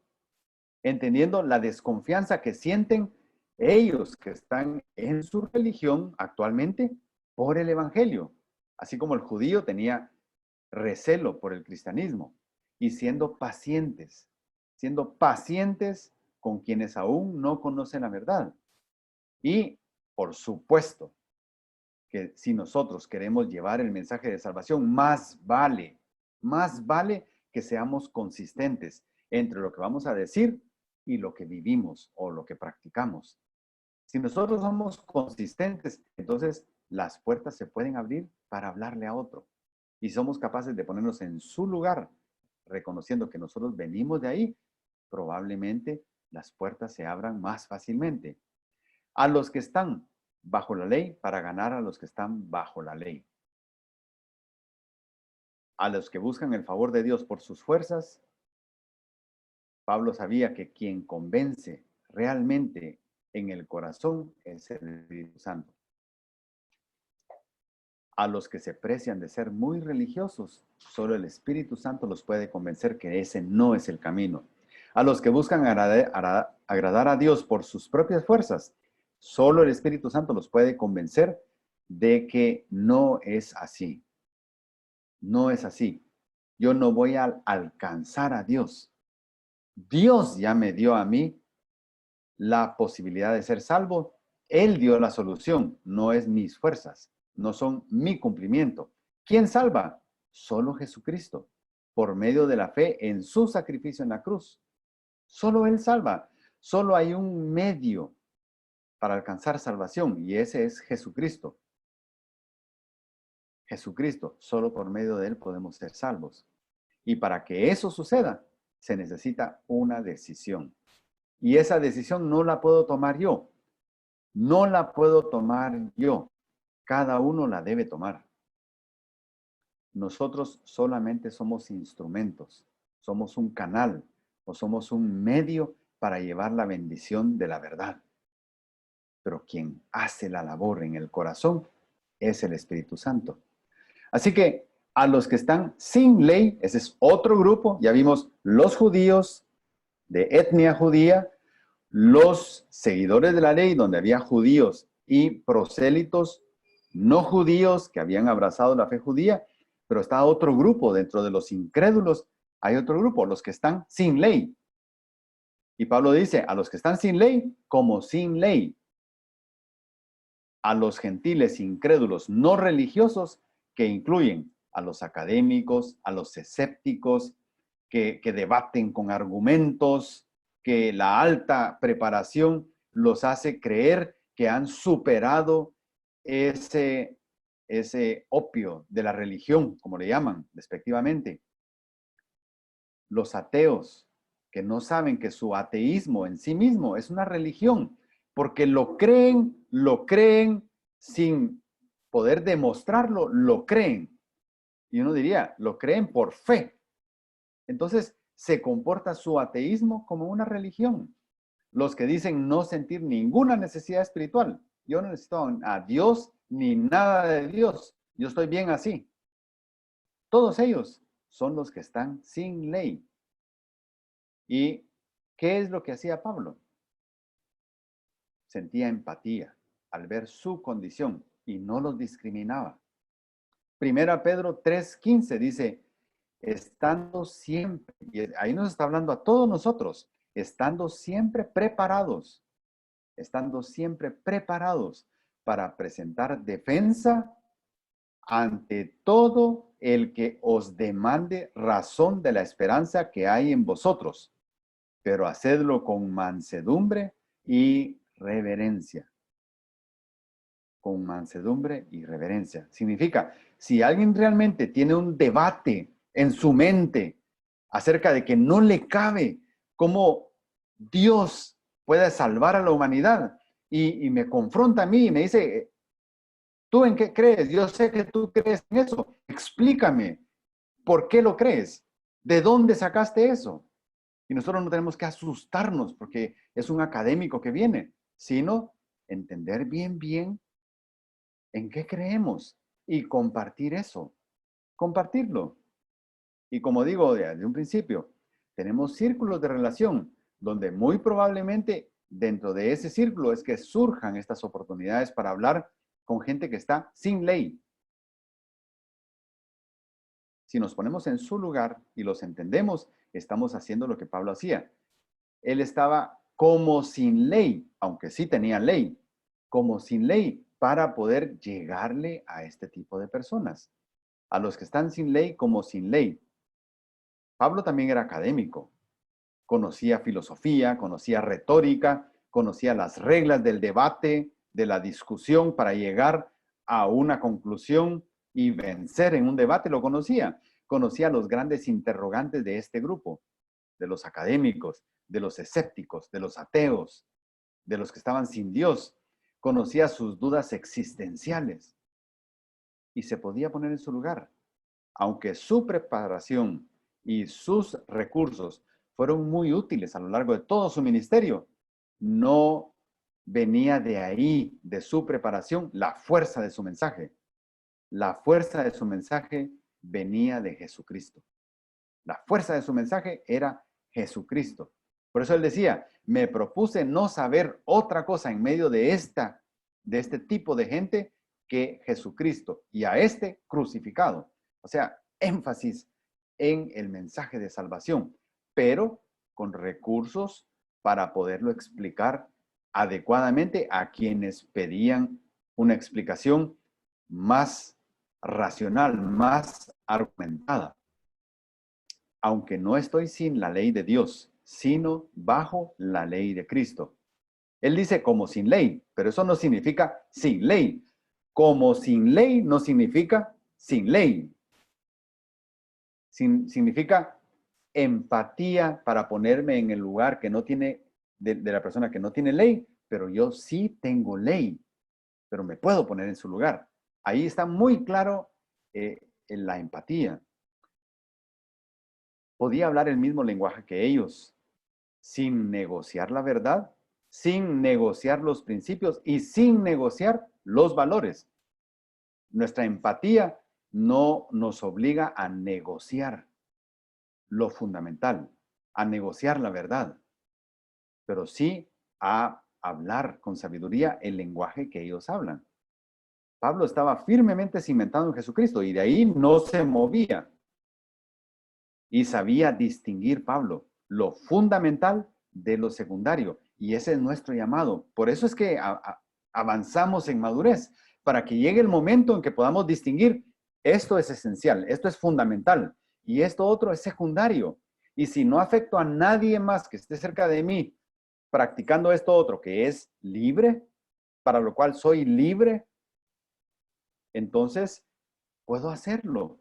entendiendo la desconfianza que sienten ellos que están en su religión actualmente por el Evangelio, así como el judío tenía recelo por el cristianismo y siendo pacientes con quienes aún no conocen la verdad. Y, por supuesto, que si nosotros queremos llevar el mensaje de salvación, más vale que seamos consistentes entre lo que vamos a decir y lo que vivimos o lo que practicamos. Si nosotros somos consistentes, entonces las puertas se pueden abrir para hablarle a otro. Y somos capaces de ponernos en su lugar, reconociendo que nosotros venimos de ahí, probablemente las puertas se abran más fácilmente. A los que están bajo la ley, para ganar a los que están bajo la ley. A los que buscan el favor de Dios por sus fuerzas, Pablo sabía que quien convence realmente en el corazón es el Espíritu Santo. A los que se precian de ser muy religiosos, solo el Espíritu Santo los puede convencer que ese no es el camino. A los que buscan agradar a Dios por sus propias fuerzas, solo el Espíritu Santo los puede convencer de que no es así. No es así. Yo no voy a alcanzar a Dios. Dios ya me dio a mí la posibilidad de ser salvo. Él dio la solución, no es mis fuerzas, no son mi cumplimiento. ¿Quién salva? Solo Jesucristo, por medio de la fe en su sacrificio en la cruz. Solo Él salva. Solo hay un medio para alcanzar salvación y ese es Jesucristo. Jesucristo, solo por medio de Él podemos ser salvos. Y para que eso suceda, se necesita una decisión. Y esa decisión no la puedo tomar yo. No la puedo tomar yo. Cada uno la debe tomar. Nosotros solamente somos instrumentos. Somos un canal o somos un medio para llevar la bendición de la verdad. Pero quien hace la labor en el corazón es el Espíritu Santo. Así que a los que están sin ley, ese es otro grupo, ya vimos los judíos de etnia judía, los seguidores de la ley, donde había judíos y prosélitos no judíos que habían abrazado la fe judía, pero está otro grupo dentro de los incrédulos, hay otro grupo, los que están sin ley. Y Pablo dice, a los que están sin ley, como sin ley. A los gentiles incrédulos no religiosos, que incluyen a los académicos, a los escépticos, que debaten con argumentos, que la alta preparación los hace creer que han superado ese opio de la religión, como le llaman despectivamente. Los ateos, que no saben que su ateísmo en sí mismo es una religión, porque lo creen sin poder demostrarlo, lo creen. Y uno diría, lo creen por fe. Entonces, se comporta su ateísmo como una religión. Los que dicen no sentir ninguna necesidad espiritual. Yo no necesito a Dios ni nada de Dios. Yo estoy bien así. Todos ellos son los que están sin ley. ¿Y qué es lo que hacía Pablo? Sentía empatía al ver su condición y no los discriminaba. Primera Pedro 3:15 dice, estando siempre, y ahí nos está hablando a todos nosotros, estando siempre preparados para presentar defensa ante todo el que os demande razón de la esperanza que hay en vosotros, pero hacedlo con mansedumbre y reverencia. Con mansedumbre y reverencia. Significa, si alguien realmente tiene un debate en su mente acerca de que no le cabe cómo Dios puede salvar a la humanidad y me confronta a mí y me dice, ¿tú en qué crees? Yo sé que tú crees en eso. Explícame, ¿por qué lo crees? ¿De dónde sacaste eso? Y nosotros no tenemos que asustarnos porque es un académico que viene, sino entender bien en qué creemos y compartir eso, compartirlo. Y como digo desde un principio, tenemos círculos de relación donde muy probablemente dentro de ese círculo es que surjan estas oportunidades para hablar con gente que está sin ley. Si nos ponemos en su lugar y los entendemos, estamos haciendo lo que Pablo hacía. Él estaba como sin ley, aunque sí tenía ley, como sin ley para poder llegarle a este tipo de personas. A los que están sin ley como sin ley. Pablo también era académico. conocía filosofía, conocía retórica, conocía las reglas del debate, de la discusión para llegar a una conclusión y vencer en un debate, lo conocía. Conocía los grandes interrogantes de este grupo, de los académicos, de los escépticos, de los ateos, de los que estaban sin Dios. Conocía sus dudas existenciales y se podía poner en su lugar. Aunque su preparación y sus recursos fueron muy útiles a lo largo de todo su ministerio, no venía de ahí, de su preparación, la fuerza de su mensaje. La fuerza de su mensaje venía de Jesucristo. La fuerza de su mensaje era Jesucristo. Por eso él decía, me propuse no saber otra cosa en medio de este tipo de gente que Jesucristo y a este crucificado. O sea, énfasis en el mensaje de salvación, pero con recursos para poderlo explicar adecuadamente a quienes pedían una explicación más racional, más argumentada. Aunque no estoy sin la ley de Dios, sino bajo la ley de Cristo. Él dice como sin ley, pero eso no significa sin ley. Como sin ley no significa sin ley. Significa empatía para ponerme en el lugar que no tiene, de la persona que no tiene ley, pero yo sí tengo ley, pero me puedo poner en su lugar. Ahí está muy claro en la empatía. Podía hablar el mismo lenguaje que ellos, sin negociar la verdad, sin negociar los principios y sin negociar los valores. Nuestra empatía no nos obliga a negociar lo fundamental, a negociar la verdad, pero sí a hablar con sabiduría el lenguaje que ellos hablan. Pablo estaba firmemente cimentado en Jesucristo y de ahí no se movía. Y sabía distinguir Pablo lo fundamental de lo secundario. Y ese es nuestro llamado. Por eso es que avanzamos en madurez, para que llegue el momento en que podamos distinguir, esto es esencial, esto es fundamental y esto otro es secundario. Y si no afecto a nadie más que esté cerca de mí practicando esto otro que es libre, para lo cual soy libre, entonces puedo hacerlo.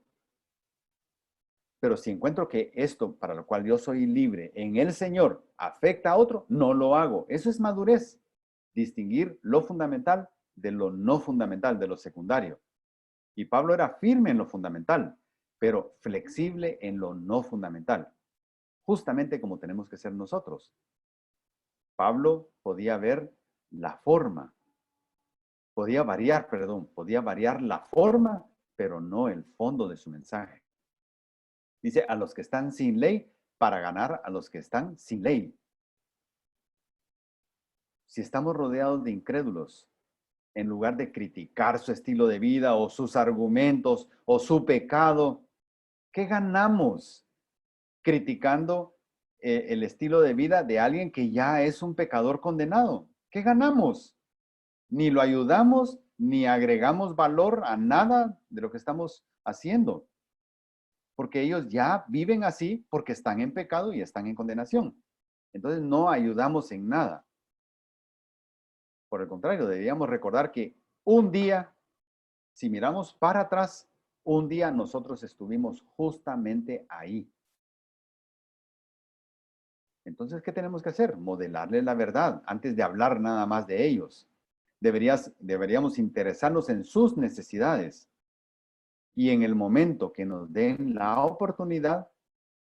Pero si encuentro que esto para lo cual yo soy libre en el Señor afecta a otro, no lo hago. Eso es madurez. Distinguir lo fundamental de lo no fundamental, de lo secundario. Y Pablo era firme en lo fundamental, pero flexible en lo no fundamental. Justamente como tenemos que ser nosotros. Pablo podía ver la forma, podía variar la forma, pero no el fondo de su mensaje. Dice, a los que están sin ley, para ganar a los que están sin ley. Si estamos rodeados de incrédulos, en lugar de criticar su estilo de vida o sus argumentos o su pecado, ¿qué ganamos criticando el estilo de vida de alguien que ya es un pecador condenado? ¿Qué ganamos? Ni lo ayudamos, ni agregamos valor a nada de lo que estamos haciendo. Porque ellos ya viven así porque están en pecado y están en condenación. Entonces no ayudamos en nada. Por el contrario, deberíamos recordar que un día, si miramos para atrás, un día nosotros estuvimos justamente ahí. Entonces, ¿qué tenemos que hacer? Modelarles la verdad antes de hablar nada más de ellos. Deberíamos interesarnos en sus necesidades. Y en el momento que nos den la oportunidad,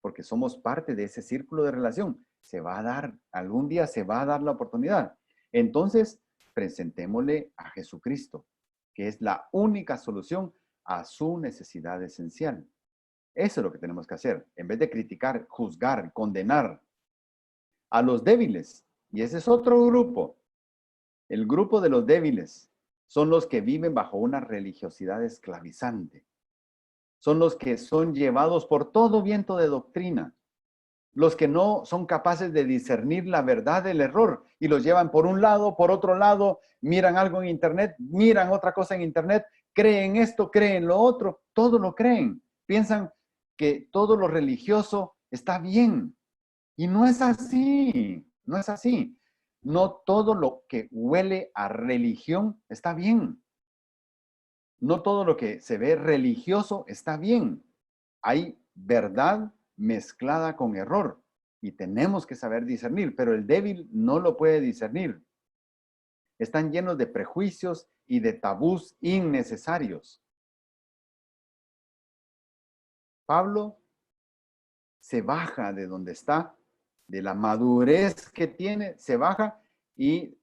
porque somos parte de ese círculo de relación, se va a dar, algún día se va a dar la oportunidad. Entonces, presentémosle a Jesucristo, que es la única solución a su necesidad esencial. Eso es lo que tenemos que hacer, en vez de criticar, juzgar, condenar a los débiles. Y ese es otro grupo. El grupo de los débiles son los que viven bajo una religiosidad esclavizante. Son los que son llevados por todo viento de doctrina. Los que no son capaces de discernir la verdad del error y los llevan por un lado, por otro lado, miran algo en internet, miran otra cosa en internet, creen esto, creen lo otro, todo lo creen. Piensan que todo lo religioso está bien. Y no es así, no es así. No todo lo que huele a religión está bien. No todo lo que se ve religioso está bien. Hay verdad mezclada con error y tenemos que saber discernir, pero el débil no lo puede discernir. Están llenos de prejuicios y de tabús innecesarios. Pablo se baja de donde está, de la madurez que tiene, se baja y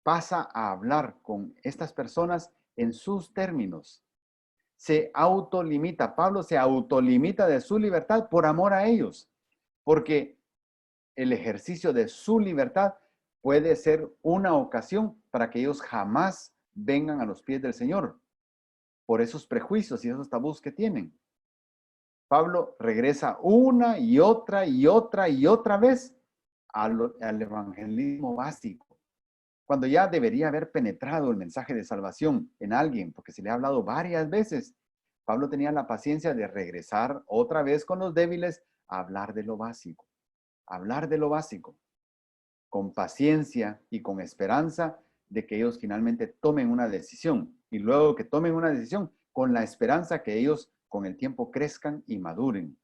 pasa a hablar con estas personas en sus términos. Se autolimita, Pablo se autolimita de su libertad por amor a ellos, porque el ejercicio de su libertad puede ser una ocasión para que ellos jamás vengan a los pies del Señor por esos prejuicios y esos tabús que tienen. Pablo regresa una y otra y otra y otra vez al evangelismo básico, cuando ya debería haber penetrado el mensaje de salvación en alguien, porque se le ha hablado varias veces. Pablo tenía la paciencia de regresar otra vez con los débiles a hablar de lo básico, hablar de lo básico, con paciencia y con esperanza de que ellos finalmente tomen una decisión. Y luego que tomen una decisión, con la esperanza que ellos con el tiempo crezcan y maduren.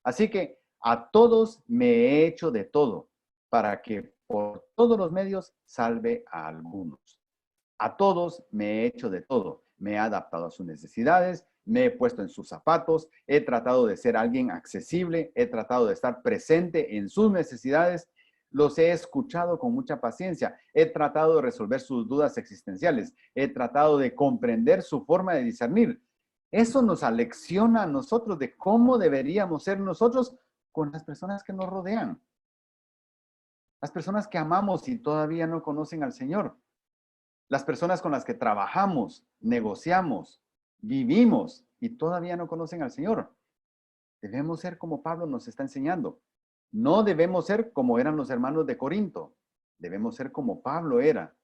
Así que a todos me he hecho de todo para que por todos los medios salve a algunos. A todos me he hecho de todo. Me he adaptado a sus necesidades, me he puesto en sus zapatos, he tratado de ser alguien accesible, he tratado de estar presente en sus necesidades, los he escuchado con mucha paciencia, he tratado de resolver sus dudas existenciales, he tratado de comprender su forma de discernir. Eso nos alecciona a nosotros de cómo deberíamos ser nosotros con las personas que nos rodean. Las personas que amamos y todavía no conocen al Señor. Las personas con las que trabajamos, negociamos, vivimos y todavía no conocen al Señor. Debemos ser como Pablo nos está enseñando. No debemos ser como eran los hermanos de Corinto. Debemos ser como Pablo era,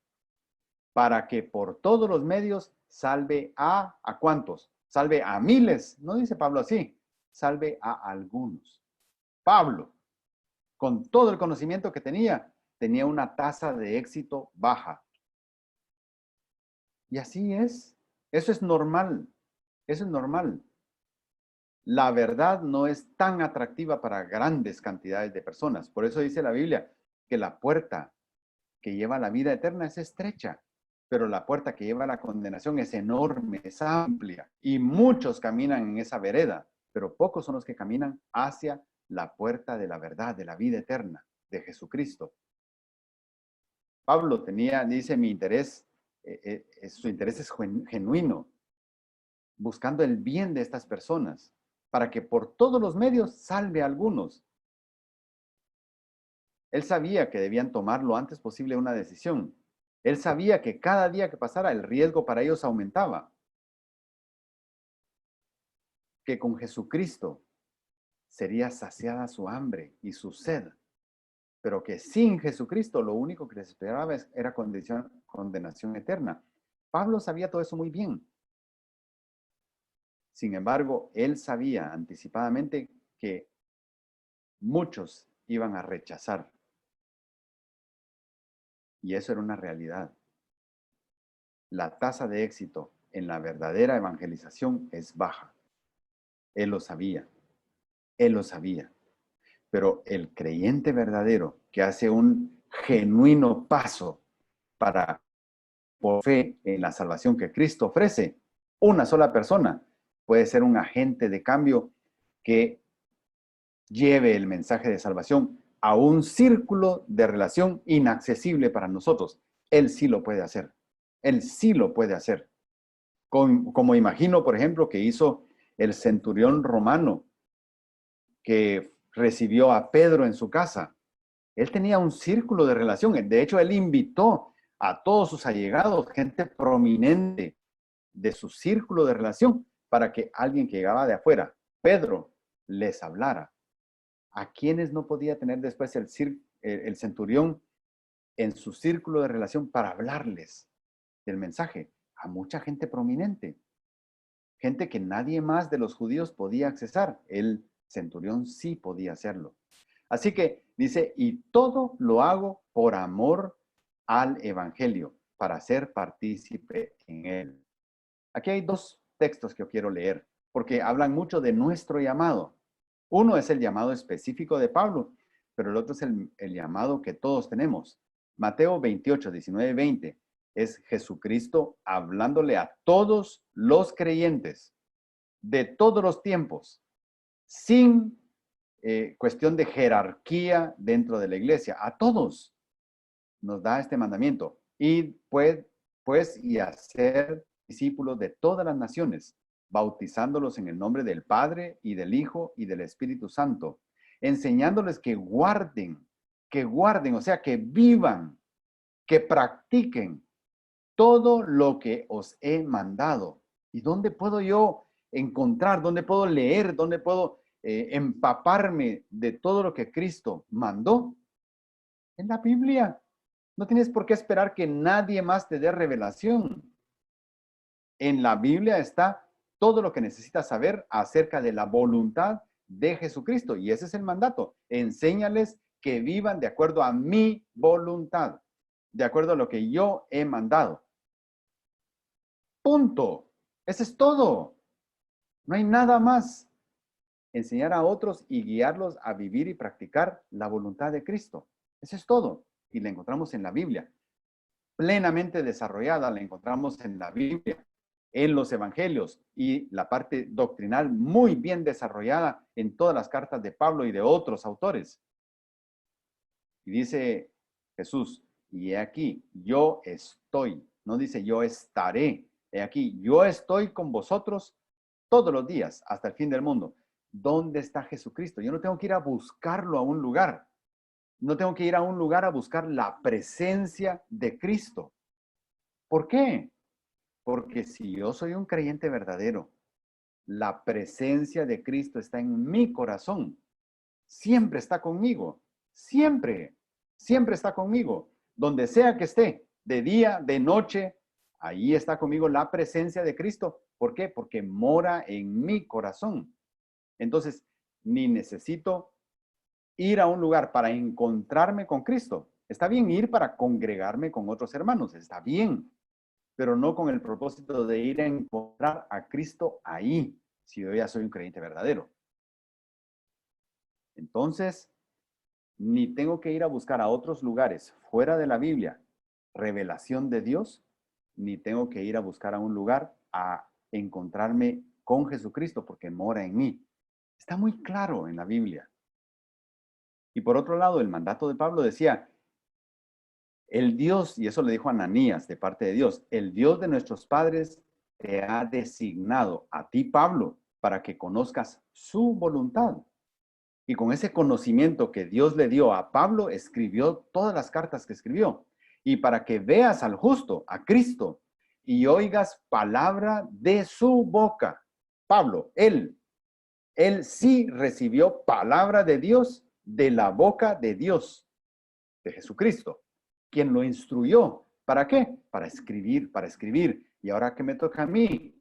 para que por todos los medios salve ¿a cuántos? Salve a miles. No dice Pablo así. Salve a algunos. Pablo, con todo el conocimiento que tenía una tasa de éxito baja. Y así es. Eso es normal. Eso es normal. La verdad no es tan atractiva para grandes cantidades de personas. Por eso dice la Biblia que la puerta que lleva a la vida eterna es estrecha, pero la puerta que lleva a la condenación es enorme, es amplia. Y muchos caminan en esa vereda, pero pocos son los que caminan hacia la puerta de la verdad, de la vida eterna, de Jesucristo. Pablo dice, mi interés, su interés es genuino, buscando el bien de estas personas, para que por todos los medios salve a algunos. Él sabía que debían tomar lo antes posible una decisión. Él sabía que cada día que pasara el riesgo para ellos aumentaba. Que con Jesucristo sería saciada su hambre y su sed. Pero que sin Jesucristo lo único que les esperaba era condenación eterna. Pablo sabía todo eso muy bien. Sin embargo, él sabía anticipadamente que muchos iban a rechazar. Y eso era una realidad. La tasa de éxito en la verdadera evangelización es baja. Él lo sabía. Él lo sabía. Pero el creyente verdadero que hace un genuino paso para por fe en la salvación que Cristo ofrece, una sola persona puede ser un agente de cambio que lleve el mensaje de salvación a un círculo de relación inaccesible para nosotros. Él sí lo puede hacer. Él sí lo puede hacer. Como imagino, por ejemplo, que hizo el centurión romano que recibió a Pedro en su casa. Él tenía un círculo de relación. De hecho, él invitó a todos sus allegados, gente prominente de su círculo de relación, para que alguien que llegaba de afuera, Pedro, les hablara. ¿A quienes no podía tener después el centurión en su círculo de relación para hablarles del mensaje? A mucha gente prominente, gente que nadie más de los judíos podía accesar. El centurión sí podía hacerlo. Así que dice, y todo lo hago por amor al evangelio, para ser partícipe en él. Aquí hay dos textos que yo quiero leer, porque hablan mucho de nuestro llamado. Uno es el llamado específico de Pablo, pero el otro es el llamado que todos tenemos. Mateo 28, 19, 20 es Jesucristo hablándole a todos los creyentes de todos los tiempos, sin cuestión de jerarquía dentro de la iglesia. A todos nos da este mandamiento. Y pues y hacer discípulos de todas las naciones, bautizándolos en el nombre del Padre y del Hijo y del Espíritu Santo, enseñándoles que guarden, o sea, que vivan, que practiquen todo lo que os he mandado. ¿Y dónde puedo yo encontrar, dónde puedo leer, dónde puedo empaparme de todo lo que Cristo mandó? En la Biblia. No tienes por qué esperar que nadie más te dé revelación. En la Biblia está todo lo que necesitas saber acerca de la voluntad de Jesucristo. Y ese es el mandato. Enséñales que vivan de acuerdo a mi voluntad, de acuerdo a lo que yo he mandado. Punto. Eso es todo. No hay nada más. Enseñar a otros y guiarlos a vivir y practicar la voluntad de Cristo. Eso es todo. Y la encontramos en la Biblia. Plenamente desarrollada la encontramos en la Biblia, en los evangelios, y la parte doctrinal muy bien desarrollada en todas las cartas de Pablo y de otros autores. Y dice Jesús, y he aquí, yo estoy, no dice yo estaré, he aquí, yo estoy con vosotros todos los días hasta el fin del mundo. ¿Dónde está Jesucristo? Yo no tengo que ir a buscarlo a un lugar. No tengo que ir a un lugar a buscar la presencia de Cristo. ¿Por qué? Porque si yo soy un creyente verdadero, la presencia de Cristo está en mi corazón. Siempre está conmigo. Siempre. Siempre está conmigo. Donde sea que esté, de día, de noche, ahí está conmigo la presencia de Cristo. ¿Por qué? Porque mora en mi corazón. Entonces, ni necesito ir a un lugar para encontrarme con Cristo. Está bien ir para congregarme con otros hermanos, está bien, pero no con el propósito de ir a encontrar a Cristo ahí, si yo ya soy un creyente verdadero. Entonces, ni tengo que ir a buscar a otros lugares fuera de la Biblia, revelación de Dios, ni tengo que ir a buscar a un lugar a encontrarme con Jesucristo porque mora en mí. Está muy claro en la Biblia. Y por otro lado, el mandato de Pablo decía, el Dios, y eso le dijo a Ananías de parte de Dios, el Dios de nuestros padres te ha designado a ti, Pablo, para que conozcas su voluntad. Y con ese conocimiento que Dios le dio a Pablo, escribió todas las cartas que escribió. Y para que veas al justo, a Cristo, y oigas palabra de su boca. Pablo, él sí recibió palabra de Dios de la boca de Dios, de Jesucristo, quien lo instruyó. ¿Para qué? Para escribir, para escribir. Y ahora, ¿qué me toca a mí?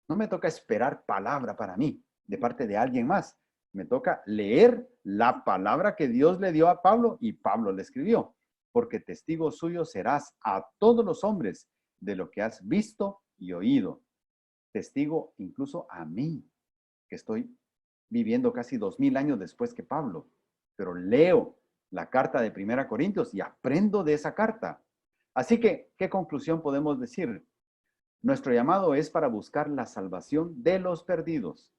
No me toca esperar palabra para mí de parte de alguien más. Me toca leer la palabra que Dios le dio a Pablo y Pablo le escribió. Porque testigo suyo serás a todos los hombres de lo que has visto y oído. Testigo incluso a mí, que estoy viviendo casi 2000 años después que Pablo. Pero leo la carta de 1 Corintios y aprendo de esa carta. Así que, ¿qué conclusión podemos decir? Nuestro llamado es para buscar la salvación de los perdidos.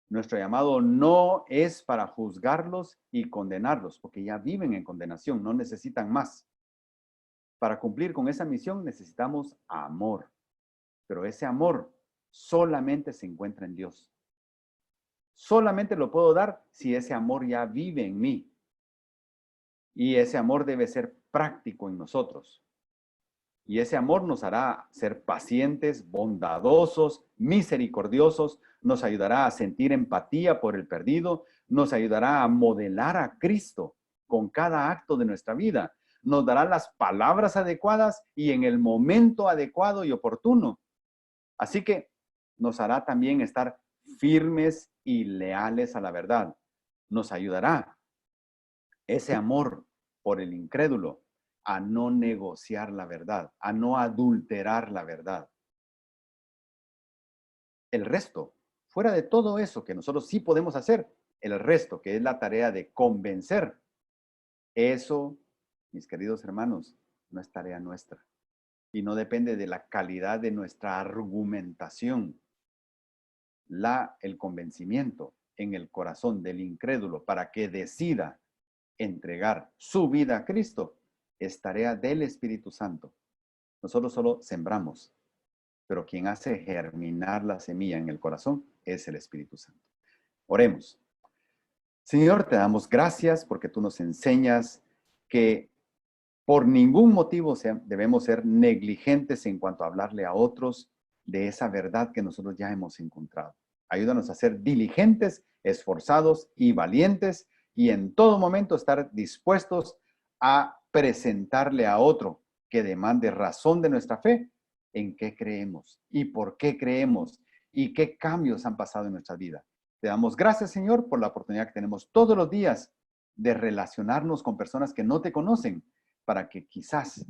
Nuestro llamado no es para juzgarlos y condenarlos, porque ya viven en condenación, no necesitan más. Para cumplir con esa misión necesitamos amor, pero ese amor solamente se encuentra en Dios. Solamente lo puedo dar si ese amor ya vive en mí. Y ese amor debe ser práctico en nosotros. Y ese amor nos hará ser pacientes, bondadosos, misericordiosos, nos ayudará a sentir empatía por el perdido, nos ayudará a modelar a Cristo con cada acto de nuestra vida, nos dará las palabras adecuadas y en el momento adecuado y oportuno. Así que nos hará también estar firmes y leales a la verdad. Nos ayudará ese amor por el incrédulo, a no negociar la verdad, a no adulterar la verdad. El resto, fuera de todo eso que nosotros sí podemos hacer, el resto, que es la tarea de convencer, eso, mis queridos hermanos, no es tarea nuestra y no depende de la calidad de nuestra argumentación. El convencimiento en el corazón del incrédulo para que decida entregar su vida a Cristo es tarea del Espíritu Santo. Nosotros solo sembramos, pero quien hace germinar la semilla en el corazón es el Espíritu Santo. Oremos. Señor, te damos gracias porque tú nos enseñas que por ningún motivo debemos ser negligentes en cuanto a hablarle a otros de esa verdad que nosotros ya hemos encontrado. Ayúdanos a ser diligentes, esforzados y valientes y en todo momento estar dispuestos a presentarle a otro que demande razón de nuestra fe en qué creemos y por qué creemos y qué cambios han pasado en nuestra vida. Te damos gracias, Señor, por la oportunidad que tenemos todos los días de relacionarnos con personas que no te conocen, para que quizás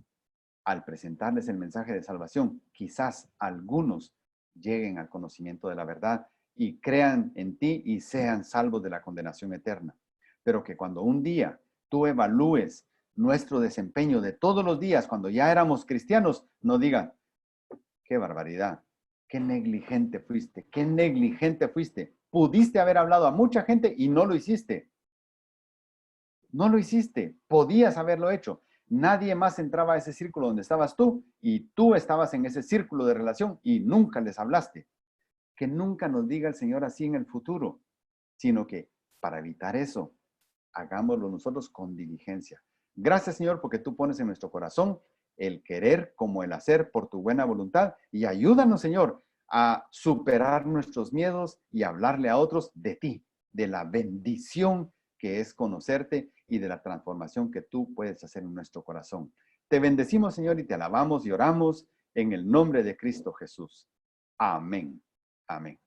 al presentarles el mensaje de salvación, quizás algunos lleguen al conocimiento de la verdad y crean en ti y sean salvos de la condenación eterna. Pero que cuando un día tú evalúes nuestro desempeño de todos los días, cuando ya éramos cristianos, no digan, qué barbaridad, qué negligente fuiste, qué negligente fuiste. Pudiste haber hablado a mucha gente y no lo hiciste. No lo hiciste, podías haberlo hecho. Nadie más entraba a ese círculo donde estabas tú y tú estabas en ese círculo de relación y nunca les hablaste. Que nunca nos diga el Señor así en el futuro, sino que para evitar eso, hagámoslo nosotros con diligencia. Gracias, Señor, porque tú pones en nuestro corazón el querer como el hacer por tu buena voluntad y ayúdanos, Señor, a superar nuestros miedos y hablarle a otros de ti, de la bendición que es conocerte y de la transformación que tú puedes hacer en nuestro corazón. Te bendecimos, Señor, y te alabamos y oramos en el nombre de Cristo Jesús. Amén. Amén.